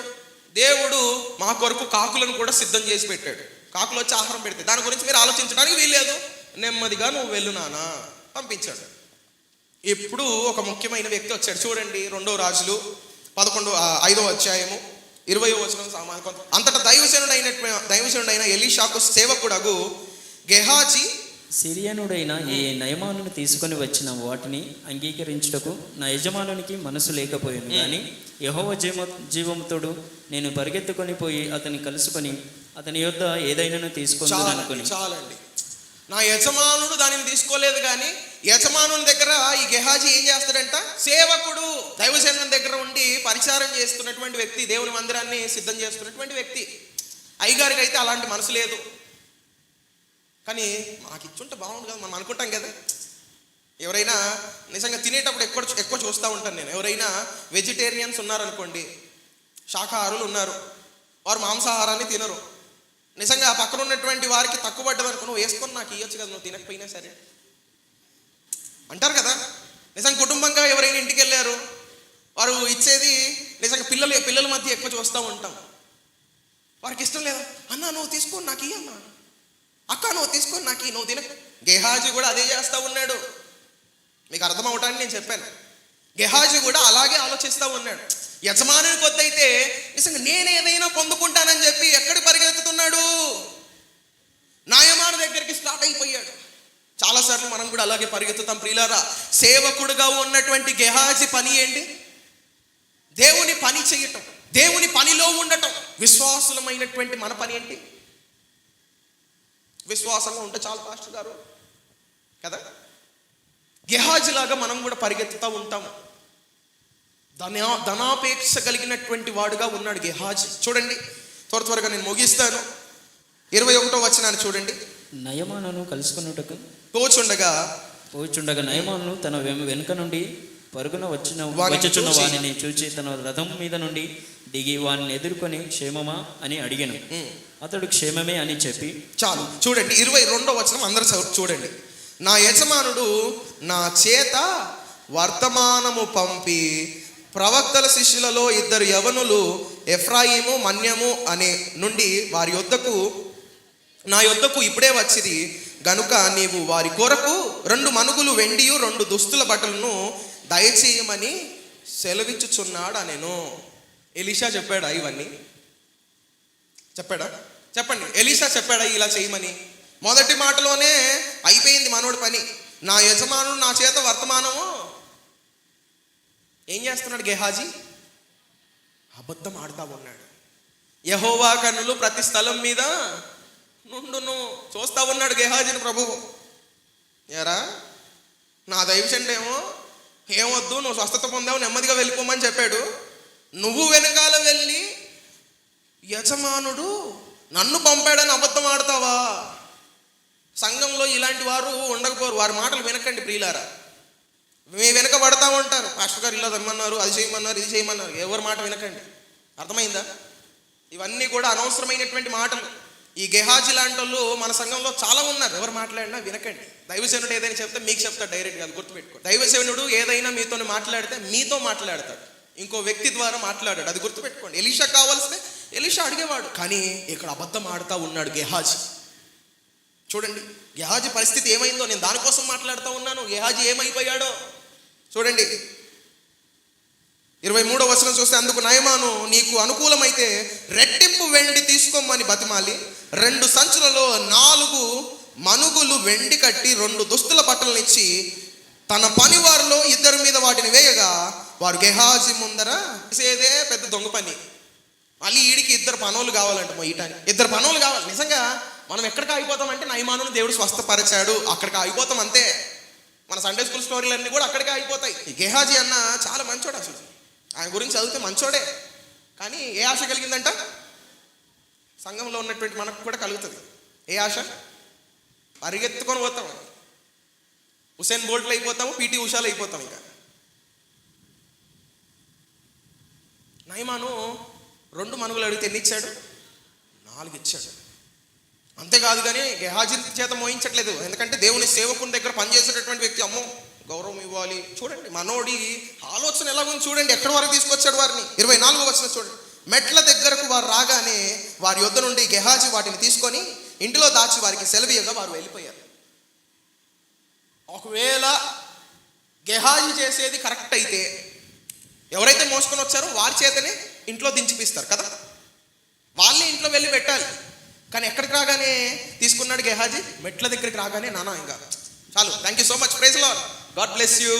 దేవుడు మా కొరకు కాకులను కూడా సిద్ధం చేసి పెట్టాడు, కాకులు వచ్చి ఆహారం పెడితే దాని గురించి మీరు ఆలోచించడానికి వీల్లేదు, నెమ్మదిగా నువ్వు వెళ్ళు నానా పంపించాడు. ఇప్పుడు ఒక ముఖ్యమైన వ్యక్తి వచ్చాడు చూడండి, 2 రాజులు 5వ అధ్యాయము 20వ వచనం. అంతటా దైవజనుడైన ఎలీషాకు సేవకుడగు గెహాజీ సిరియనుడైన ఈ నయమానును తీసుకొని వచ్చిన వాటిని అంగీకరించుటకు నా యజమానునికి మనసు లేకపోయాను, కానీ యెహోవా జీవముతోడు నేను పరిగెత్తుకొని పోయి అతన్ని కలుసుకొని అతని యొద్ద ఏదైనా తీసుకొని అనుకుని. చాలండి, నా యజమానుడు దానిని తీసుకోలేదు, కానీ యజమానుని దగ్గర ఈ గెహాజీ ఏం చేస్తాడంట, సేవకుడు దైవజనం దగ్గర ఉండి పరిచారం చేస్తున్నటువంటి వ్యక్తి, దేవుని మందిరాన్ని సిద్ధం చేస్తున్నటువంటి వ్యక్తి. అయ్యగారికి అయితే అలాంటి మనసు లేదు, కానీ మాకు ఇచ్చుంటే బాగుండు కదా మనం అనుకుంటాం కదా. ఎవరైనా నిజంగా తినేటప్పుడు ఎక్కువ చూస్తూ ఉంటాను నేను. ఎవరైనా వెజిటేరియన్స్ ఉన్నారనుకోండి, శాకాహారులు ఉన్నారు, వారు మాంసాహారాన్ని తినరు. నిజంగా పక్కన ఉన్నటువంటి వారికి తక్కువ పడ్డదనుకో, నువ్వు వేసుకొని నాకు ఇవ్వచ్చు కదా, నువ్వు తినకపోయినా సరే అంటారు కదా. నిజంగా కుటుంబంగా ఎవరైనా ఇంటికి వెళ్ళారు, వారు ఇచ్చేది నిజంగా పిల్లల మధ్య ఎక్కువ చూస్తూ ఉంటాం. వారికి ఇష్టం లేదా, అన్న నువ్వు తీసుకొని నాకు ఇయ్య, అన్న అక్క నువ్వు తీసుకొని నాకు నువ్వు తిన. గెహాజీ కూడా అదే చేస్తూ ఉన్నాడు, మీకు అర్థం అవటానికి నేను చెప్పాను. గెహాజీ కూడా అలాగే ఆలోచిస్తూ ఉన్నాడు. యజమానుని కొద్దైతే నిజంగా నేనేదైనా పొందుకుంటానని చెప్పి ఎక్కడికి పరిగెత్తుతున్నాడు, నాయమాను దగ్గరికి స్టార్ట్ అయిపోయాడు. చాలాసార్లు మనం కూడా అలాగే పరిగెత్తుతాం ప్రియులారా. సేవకుడుగా ఉన్నటువంటి గెహాజీ పని ఏంటి, దేవుని పని చేయటం, దేవుని పనిలో ఉండటం. విశ్వాసులమైనటువంటి మన పని ఏంటి, విశ్వాసంగా ఉంటే చాలు పాస్టర్ గారు కదా. గెహాజీలాగా మనం కూడా పరిగెత్తుతూ ఉంటాము. ధనాపేక్ష కలిగినటువంటి వాడుగా ఉన్నాడు గెహాజీ. చూడండి, త్వరగా నేను ముగిస్తాను. 21వ వచనాన్ని చూడండి. నయమానును కలుసుకున్నట్టుకు పోచుండగా నయమాను తన వెనుక నుండి పరుగున వచ్చుచున్న వానిని చూచి తన రథం మీద నుండి దిగి వానిని ఎదుర్కొని క్షేమమా అని అడిగాను. అతడు క్షేమమే అని చెప్పి చాలు. చూడండి 22వ వచనం అందరూ చూడండి. నా యజమానుడు నా చేత వర్తమానము పంపి ప్రవక్తల శిష్యులలో 2 యవనులు ఎఫ్రాయిము మన్యము అనే నుండి వారి నా యొద్దకు ఇప్పుడే వచ్చింది గనుక నీవు వారి కొరకు 2 మనుగులు వెండియు 2 దుస్తుల బట్టలను దయచేయమని సెలవిచ్చుచున్నాడు నేను. ఎలీషా చెప్పాడా ఇవన్నీ? చెప్పాడా? చెప్పండి, ఎలీషా చెప్పాడా ఇలా చేయమని? మొదటి మాటలోనే అయిపోయింది మనోడి పని. నా యజమానుడు నా చేత వర్తమానము. ఏం చేస్తున్నాడు గెహాజీ? అబద్ధం ఆడుతూ ఉన్నాడు. యెహోవా కన్నులు ప్రతి స్థలం మీద నుండును, చూస్తూ ఉన్నాడు గెహాజీని ప్రభువు. ఏరా నా దైవచండేమో ఏమొద్దు, నువ్వు స్వస్థత పొందావు, నెమ్మదిగా వెళ్ళిపోమని చెప్పాడు. నువ్వు వెనకాల వెళ్ళి యజమానుడు నన్ను పంపాడని అబద్ధం ఆడతావా? సంఘంలో ఇలాంటి వారు ఉండకపోరు. వారి మాటలు వినకండి ప్రియులారా. మీ వెనక పడతా ఉంటారు, పాస్టర్ గారు ఇలా తెమ్మన్నారు, అది చేయమన్నారు, ఇది చేయమన్నారు. ఎవరి మాట వినకండి, అర్థమైందా? ఇవన్నీ కూడా అనవసరమైనటువంటి మాటలు. ఈ గెహాజీ లాంటి వాళ్ళు మన సంఘంలో చాలా ఉన్నారు. ఎవరు మాట్లాడినా వినకండి. దైవసేనుడు ఏదైనా చెప్తే మీకు చెప్తాడు డైరెక్ట్గా, అది గుర్తుపెట్టుకో. దైవసేనుడు ఏదైనా మీతో మాట్లాడితే మీతో మాట్లాడతాడు, ఇంకో వ్యక్తి ద్వారా మాట్లాడాడు, అది గుర్తుపెట్టుకోండి. ఎలీషా కావాల్స్తే ఎలీషా అడిగేవాడు, కానీ ఇక్కడ అబద్ధం ఆడుతూ ఉన్నాడు గెహాజీ. చూడండి గెహాజీ పరిస్థితి ఏమైందో, నేను దానికోసం మాట్లాడుతూ ఉన్నాను. గెహాజీ ఏమైపోయాడో చూడండి. 23వ వచనం చూస్తే, అందుకు నయమాను నీకు అనుకూలమైతే రెట్టింపు వెండి తీసుకోమని బతిమాలి 2 సంచులలో 4 మనుగులు వెండి కట్టి 2 దుస్తుల బట్టలను ఇచ్చి తన పని వారిలో 2 మీద వాటిని వేయగా వారు గెహాజీ ముందర చేసేదే పెద్ద దొంగ పని. మళ్ళీ ఈడికి ఇద్దరు పనులు కావాలంట మొయ్యటానికి. ఇద్దరు పనులు కావాలి. నిజంగా మనం ఎక్కడికి ఆగిపోతామంటే నయమానుని దేవుడు స్వస్థపరిచాడు అక్కడికి ఆగిపోతాం అంతే. మన సండే స్కూల్ స్టోరీలన్నీ కూడా అక్కడికే అయిపోతాయి. ఈ గెహాజీ అన్న చాలా మంచోడు, అసలు ఆయన గురించి చదివితే మంచోడే. కానీ ఏ ఆశ కలిగిందంట? సంఘంలో ఉన్నటువంటి మనకు కూడా కలుగుతుంది. ఏ ఆశ? పరిగెత్తుకొని పోతాం, హుసేన్ బోల్ట్లు అయిపోతాము, పీటీ ఉషాలు అయిపోతాం. ఇంకా నయమాను 2 మనుగులు అడిగితే ఎన్ని ఇచ్చాడు? 4 ఇచ్చాడు. అంతేకాదు కానీ గెహాజీ చేత మోయించట్లేదు. ఎందుకంటే దేవుని సేవకుని దగ్గర పనిచేసేటటువంటి వ్యక్తి, అమ్మో గౌరవం ఇవ్వాలి. చూడండి మనోడి ఆలోచన ఎలాగుంది చూడండి, ఎక్కడి వరకు తీసుకొచ్చాడు వారిని. 24వ వచనం చూడండి. మెట్ల దగ్గరకు వారు రాగానే వారి యొద్ద నుండి గెహాజీ వాటిని తీసుకొని ఇంటిలో దాచి వారికి సెలవీయగా వారు వెళ్ళిపోయారు. ఒకవేళ గెహాజీ చేసేది కరెక్ట్ అయితే ఎవరైతే మోసుకొని వచ్చారో వారి చేతనే ఇంట్లో దించిపిస్తారు కదా, వాళ్ళే ఇంట్లో వెళ్ళి పెట్టాలి. కానీ ఎక్కడికి రాగానే తీసుకున్నాడు గెహాజీ? మెట్ల దగ్గరికి రాగానే నానా ఇంకా చాలు, thank you so much, praise Lord, God bless you,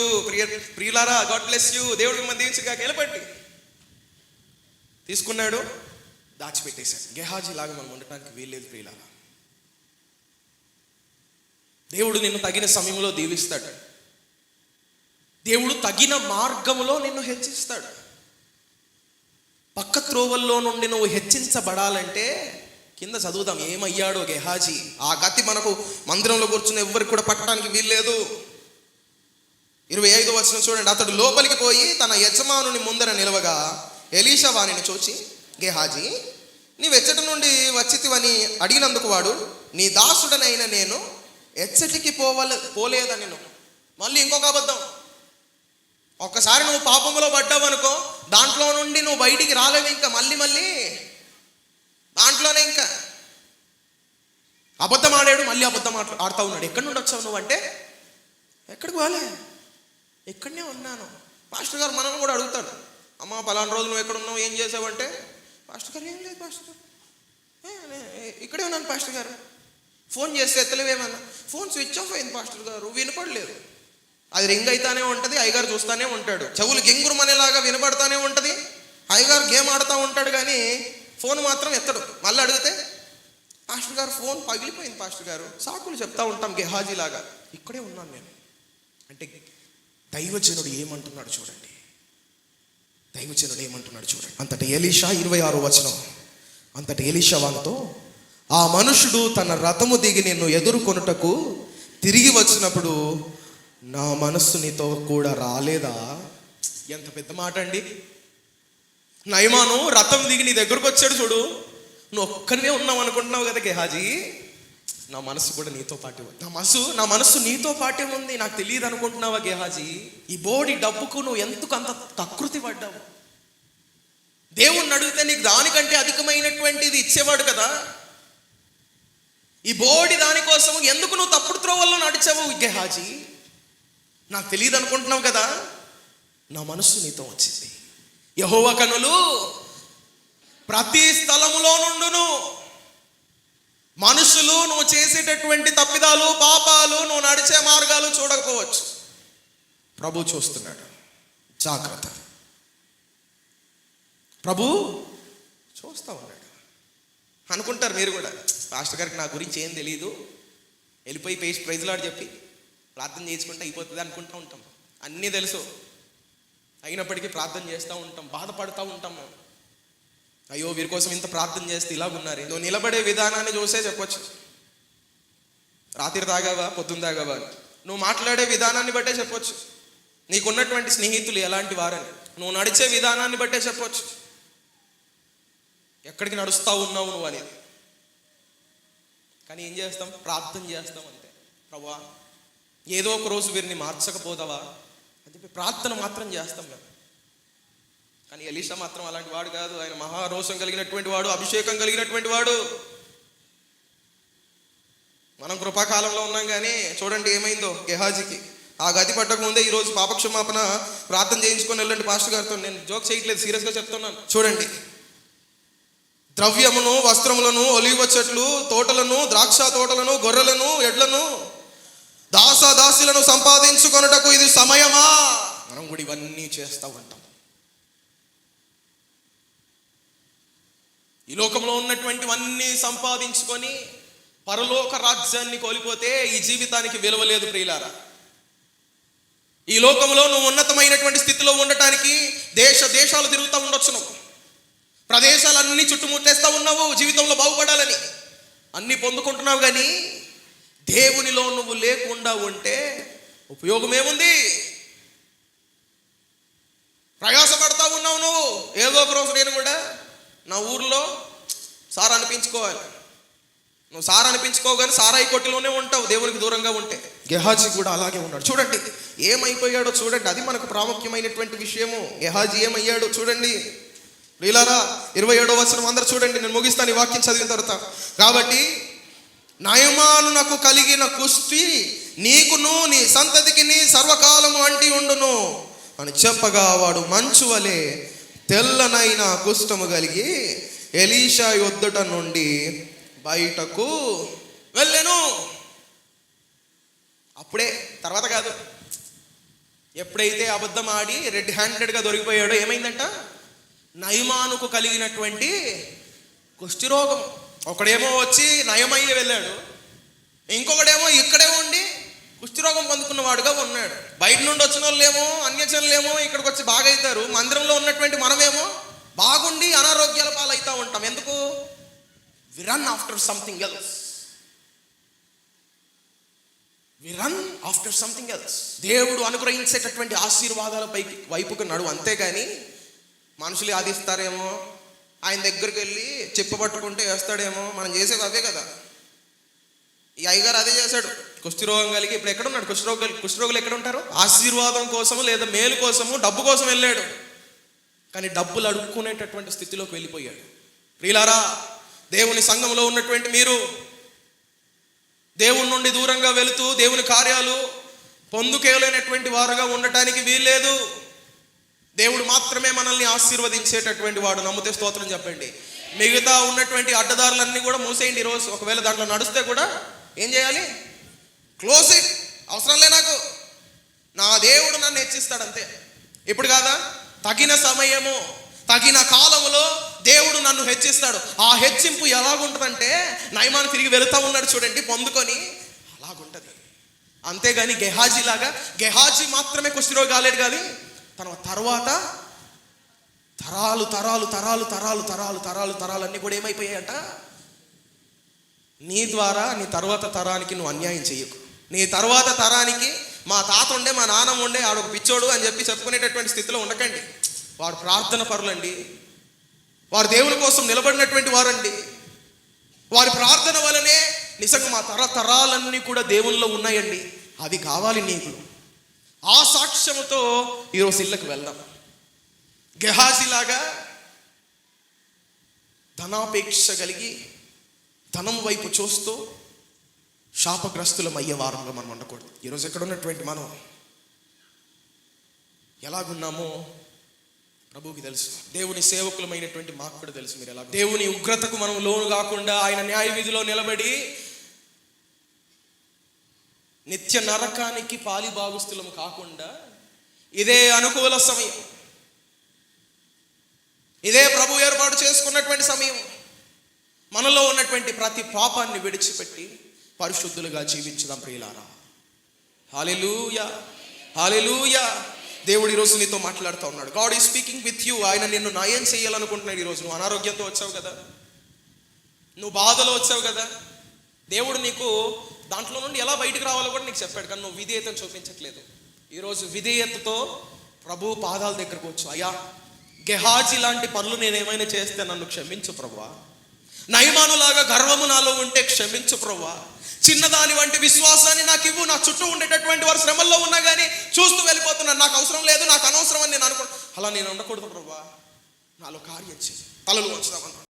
ప్రియులారా గాడ్ బ్లెస్ యూ, దేవుడికి మంది దీవించగా గెలపట్టి తీసుకున్నాడు, దాచిపెట్టేశాడు. గెహాజీ లాగా మనం ఉండటానికి వీల్లేదు ప్రియులారా. దేవుడు నిన్ను తగిన సమయంలో దీవిస్తాడు. దేవుడు తగిన మార్గంలో నిన్ను హెచ్చిస్తాడు. పక్క త్రోవల్లో నుండి నువ్వు హెచ్చించబడాలంటే కింద చదువుదాం ఏమయ్యాడో గెహాజీ. ఆ గతి మనకు మందిరంలో కూర్చుని ఎవరికి కూడా పట్టడానికి వీల్లేదు. 25వ వచనం చూడండి. అతడు లోపలికి పోయి తన యజమానుని ముందర నిలవగా ఎలీషా వానిని చూచి, గెహాజీ నీవెచ్చటి నుండి వచ్చితివని అడిగినందుకు వాడు, నీ దాసుడనైన నేను ఎచ్చటికి పోలేదని. మళ్ళీ ఇంకొక అబద్ధం. ఒక్కసారి నువ్వు పాపంలో పడ్డావు అనుకో, దాంట్లో నుండి నువ్వు బయటికి రాలేవు. ఇంకా మళ్ళీ దాంట్లోనే ఇంకా అబద్ధం ఆడాడు, మళ్ళీ అబద్ధం ఆడుతూ ఉన్నాడు. ఎక్కడి నుండి వచ్చావు నువ్వు అంటే, ఎక్కడికి పోలే, ఎక్కడనే ఉన్నాను. పాస్టర్ గారు మనల్ని కూడా అడుగుతాడు, అమ్మ పలానా రోజు నువ్వు ఎక్కడ ఉన్నావు, ఏం చేసావు అంటే, పాస్టర్ గారు ఏం లేదు పాస్టర్ గారు, ఇక్కడే ఉన్నాను పాస్టర్ గారు. ఫోన్ చేస్తే ఎత్తలేవేమన్నా, ఫోన్ స్విచ్ ఆఫ్ అయింది పాస్టర్ గారు, వినపడలేదు. అది రింగ్ అయితానే ఉంటుంది, అయ్యగారు చూస్తూనే ఉంటాడు, చెవులు గింగురుమనేలాగా వినపడతానే ఉంటుంది, అయ్యగారు గేమ్ ఆడుతూ ఉంటాడు, కానీ ఫోన్ మాత్రం ఎత్తడు. మళ్ళీ అడిగితే పాస్టర్ గారు ఫోన్ పగిలిపోయింది పాస్టర్ గారు, సాకులు చెప్తా ఉంటాం గెహాజీ లాగా. ఇక్కడే ఉన్నాను నేను అంటే దైవజనుడు ఏమంటున్నాడు చూడండి, దైవజనుడు ఏమంటున్నాడు చూడండి. అంతటి ఎలీషా 26వ వచనం. అంతటి ఎలీషా వానితో, ఆ మనుషుడు తన రథము దిగి నిన్ను ఎదుర్కొనుటకు తిరిగి వచ్చినప్పుడు నా మనస్సు నీతో కూడా రాలేదా? ఎంత పెద్ద మాట అండి. నయమాను రథం దిగి నీ దగ్గరకు వచ్చాడు చూడు, నువ్వు ఒక్కరినే ఉన్నావు అనుకుంటున్నావు కదా గెహాజీ, నా మనసు కూడా నీతో పాటే ఉంది. నా మనసు నీతో పాటే ఉంది, నాకు తెలియదు అనుకుంటున్నావా గెహాజీ? ఈ బోడి డబ్బుకు నువ్వు ఎందుకు అంత కకృతి పడ్డావు? దేవుణ్ణి అడిగితే నీకు దానికంటే అధికమైనటువంటిది ఇచ్చేవాడు కదా. ఈ బోడి దానికోసం ఎందుకు నువ్వు తప్పుడు త్రోవల్లో నడిచావు గెహాజీ? నాకు తెలియదు అనుకుంటున్నావు కదా. నా మనస్సు నీతో వచ్చింది. యెహోవా కనులు ప్రతి స్థలములో నుండును. మనుషులు నువ్వు చేసేటటువంటి తప్పిదాలు, పాపాలు, నువ్వు నడిచే మార్గాలు చూడకపోవచ్చు, ప్రభు చూస్తున్నాడు. జాగ్రత్త, ప్రభు చూస్తా ఉన్నాడు. అనుకుంటారు మీరు కూడా, పాస్టర్ గారికి నా గురించి ఏం తెలియదు, వెళ్ళిపోయి ప్రైజ్లాడు చెప్పి ప్రార్థన చేసుకుంటే అయిపోతుంది అనుకుంటూ ఉంటాం. అన్నీ తెలుసు, అయినప్పటికీ ప్రార్థన చేస్తూ ఉంటాం, బాధపడుతూ ఉంటాం. అయ్యో వీరి కోసం ఇంత ప్రార్థన చేస్తే ఇలాగున్నారు. నువ్వు నిలబడే విధానాన్ని చూసే చెప్పొచ్చు, రాత్రి తాగావా పొద్దున్న తాగావా. నువ్వు మాట్లాడే విధానాన్ని బట్టే చెప్పొచ్చు, నీకున్నటువంటి స్నేహితులు ఎలాంటి వారని. నువ్వు నడిచే విధానాన్ని బట్టే చెప్పొచ్చు ఎక్కడికి నడుస్తూ ఉన్నావు నువ్వు అనేది. కానీ ఏం చేస్తాం? ప్రార్థన చేస్తాం అంతే. ప్రభువా ఏదో ఒక రోజు వీరిని మార్చకపోతావా అని చెప్పి ప్రార్థన మాత్రం చేస్తాం కదా. కానీ ఎలీషా మాత్రం అలాంటి వాడు కాదు. ఆయన మహారోషం కలిగినటువంటి వాడు, అభిషేకం కలిగినటువంటి వాడు. మనం కృపాకాలంలో ఉన్నాం, కానీ చూడండి ఏమైందో గెహాజీకి. ఆ గది పట్టక ముందే ఈరోజు పాపక్షమాపణ ప్రార్థన చేయించుకొని వెళ్ళండి పాస్టర్ గారితో. నేను జోక్ చేయట్లేదు, సీరియస్గా చెప్తున్నాను. చూడండి, ద్రవ్యమును, వస్త్రములను, ఒలీవ చెట్లు, తోటలను, ద్రాక్ష తోటలను, గొర్రెలను, ఎడ్లను, దాసదాసులను సంపాదించుకొనుటకు ఇది సమయమా? మనం కూడా ఇవన్నీ చేస్తూ ఉంటాం. ఈ లోకంలో ఉన్నటువంటివన్నీ సంపాదించుకొని పరలోక రాజ్యాన్ని కోల్పోతే ఈ జీవితానికి విలువ లేదు ప్రియులారా. ఈ లోకంలో నువ్వు ఉన్నతమైనటువంటి స్థితిలో ఉండటానికి దేశాలు తిరుగుతూ ఉండొచ్చు, నువ్వు ప్రదేశాలన్నీ చుట్టుముట్టేస్తూ ఉన్నావు జీవితంలో బాగుపడాలని, అన్నీ పొందుకుంటున్నావు. కానీ దేవునిలో నువ్వు లేకుండా ఉంటే ఉపయోగం ఏముంది? ప్రయాసపడతా ఉన్నావు నువ్వు. ఏదో ఒక రోజు నేను కూడా నా ఊర్లో సార్ అనిపించుకోవాలి. నువ్వు సార్ అనిపించుకోగానే సారాయి కొట్టులోనే ఉంటావు దేవునికి దూరంగా ఉంటే. గెహాజీ కూడా అలాగే ఉన్నాడు. చూడండి ఏమైపోయాడో చూడండి, అది మనకు ప్రాముఖ్యమైనటువంటి విషయము. గెహాజీ ఏమయ్యాడో చూడండి ప్రియులారా. 27వ వచనం అందరూ చూడండి, నేను ముగిస్తాను ఈ వాక్యం చదివిన తర్వాత. కాబట్టి నయమానునకు కలిగిన కుష్టి నీకును నీ సంతతికి నీ సర్వకాలము అంటి ఉండును అని చెప్పగా వాడు మంచు వలె తెల్లనైన కుష్ఠము కలిగి ఎలీషా యొద్దట నుండి బయటకు వెళ్ళెను. అప్పుడే, తర్వాత కాదు, ఎప్పుడైతే అబద్ధం ఆడి రెడ్ హ్యాండెడ్గా దొరికిపోయాడో ఏమైందంట? నయమానుకు కలిగినటువంటి కుష్ఠరోగం. ఒకడేమో వచ్చి నయమయ్యి వెళ్ళాడు, ఇంకొకడేమో ఇక్కడే ఉండి కుష్ఠరోగం పొందుకున్నవాడుగా ఉన్నాడు. బయట నుండి వచ్చిన వాళ్ళేమో అన్యజనులేమో ఇక్కడికి వచ్చి బాగైతారు, మందిరంలో ఉన్నటువంటి మనమేమో బాగుండి అనారోగ్యాల పాలవుతూ ఉంటాం. ఎందుకు? We run after something else. We run after something else. దేవుడు అనుగ్రహించేటటువంటి ఆశీర్వాదాల వైపుకు నడువు, అంతేగాని మనుషులు ఆదిస్తారేమో, ఆయన దగ్గరికి వెళ్ళి చెప్పబట్టుకుంటే వేస్తాడేమో, మనం చేసేది అవే కదా. ఈ అయ్యగారు అదే చేశాడు, కుష్ఠరోగం కలిగి. ఇప్పుడు ఎక్కడున్నాడు? కుష్ఠరోగులు ఎక్కడ ఉంటారు? ఆశీర్వాదం కోసము లేదా మేలు కోసము డబ్బు కోసం వెళ్ళాడు, కానీ డబ్బులు అడుక్కునేటటువంటి స్థితిలోకి వెళ్ళిపోయాడు. ప్రియులారా, దేవుని సంఘంలో ఉన్నటువంటి మీరు దేవుని నుండి దూరంగా వెళుతూ దేవుని కార్యాలు పొందుకోలేనటువంటి వారుగా ఉండటానికి వీల్లేదు. దేవుడు మాత్రమే మనల్ని ఆశీర్వదించేటటువంటి వాడు. నమ్మితే స్తోత్రం చెప్పండి. మిగతా ఉన్నటువంటి అడ్డదారులన్నీ కూడా మూసేయండి ఈరోజు. ఒకవేళ దాంట్లో నడుస్తే కూడా ఏం చేయాలి? Close it. అవసరం లే నాకు, నా దేవుడు నన్ను హెచ్చిస్తాడు అంతే. ఇప్పుడు కాదా, తగిన సమయము తగిన కాలములో దేవుడు నన్ను హెచ్చిస్తాడు. ఆ హెచ్చింపు ఎలాగుంటుందంటే నయమాను తిరిగి వెళుతూ ఉన్నాడు చూడండి, పొందుకొని అలాగుంటుంది. అంతేగాని గెహాజీ లాగా, గెహాజీ మాత్రమే కుష్ఠరోగి కాలేడు, కానీ తన తర్వాత తరాలు తరాలు తరాలు తరాలు తరాలు తరాలు తరాలన్నీ కూడా ఏమైపోయాయంట? నీ ద్వారా నీ తర్వాత తరానికి నువ్వు అన్యాయం చేయకు. నీ తర్వాత తరానికి మా తాత ఉండే, మా నాన్నమ్మ ఉండే, ఆడొక పిచ్చోడు అని చెప్పి చెప్పుకునేటటువంటి స్థితిలో ఉండకండి. వాడు ప్రార్థన పరులండి, వారు దేవుని కోసం నిలబడినటువంటి వారండి. వారి ప్రార్థన వలనే నిజంగా మా తరాలన్నీ కూడా దేవుల్లో ఉన్నాయండి. అది కావాలి నీకు. ఆ సాక్ష్యముతో ఈరోజు ఇళ్ళకి వెళ్దాం. గెహాజీలాగా ధనాపేక్ష కలిగి ధనం వైపు చూస్తూ శాపగ్రస్తులం అయ్యే వారంలో మనం ఉండకూడదు. ఈరోజు ఎక్కడ ఉన్నటువంటి మనం ఎలాగున్నామో ప్రభువుకి తెలుసు, దేవుని సేవకులమైనటువంటి మాకు కూడా తెలుసు. మీరు ఎలా దేవుని ఉగ్రతకు మనం లోను కాకుండా ఆయన న్యాయ విధిలో నిలబడి నిత్య నరకానికి పాలి భాగస్తులం కాకుండా ఇదే అనుకూల సమయం, ఇదే ప్రభు ఏర్పాటు చేసుకున్నటువంటి సమయం. మనలో ఉన్నటువంటి ప్రతి పాపాన్ని విడిచిపెట్టి పరిశుద్ధులుగా జీవించుదాం ప్రియులారా. హల్లెలూయా, హల్లెలూయా. దేవుడు ఈరోజు నీతో మాట్లాడుతూ ఉన్నాడు. God is speaking with you. ఆయన నిన్ను నయం చేయాలనుకుంటున్నాడు. ఈరోజు నువ్వు అనారోగ్యంతో వచ్చావు కదా, నువ్వు బాధలో వచ్చావు కదా, దేవుడు నీకు దాంట్లో నుండి ఎలా బయటకు రావాలో కూడా నీకు చెప్పాడు, కానీ నువ్వు విధేయతను చూపించట్లేదు. ఈరోజు విధేయతతో ప్రభు పాదాల దగ్గరకు వచ్చు. అయ్యా, గెహాజీ లాంటి పనులు నేనేమైనా చేస్తే నన్ను క్షమించు ప్రభువా. నయమానులాగా గర్వము నాలో ఉంటే క్షమించు ప్రభువా. చిన్నదాని వంటి విశ్వాసాన్ని నాకు ఇవ్వు. నా చుట్టూ ఉండేటటువంటి వారు శ్రమల్లో ఉన్నా కానీ చూస్తూ వెళ్ళిపోతున్నాను, నాకు అవసరం లేదు, నాకు అనవసరం అని నేను అనుకో. అలా నేను ఉండకూడదు ప్రభువా, నాలో కార్యం చేయి. తలలు వంచుదామన్నా.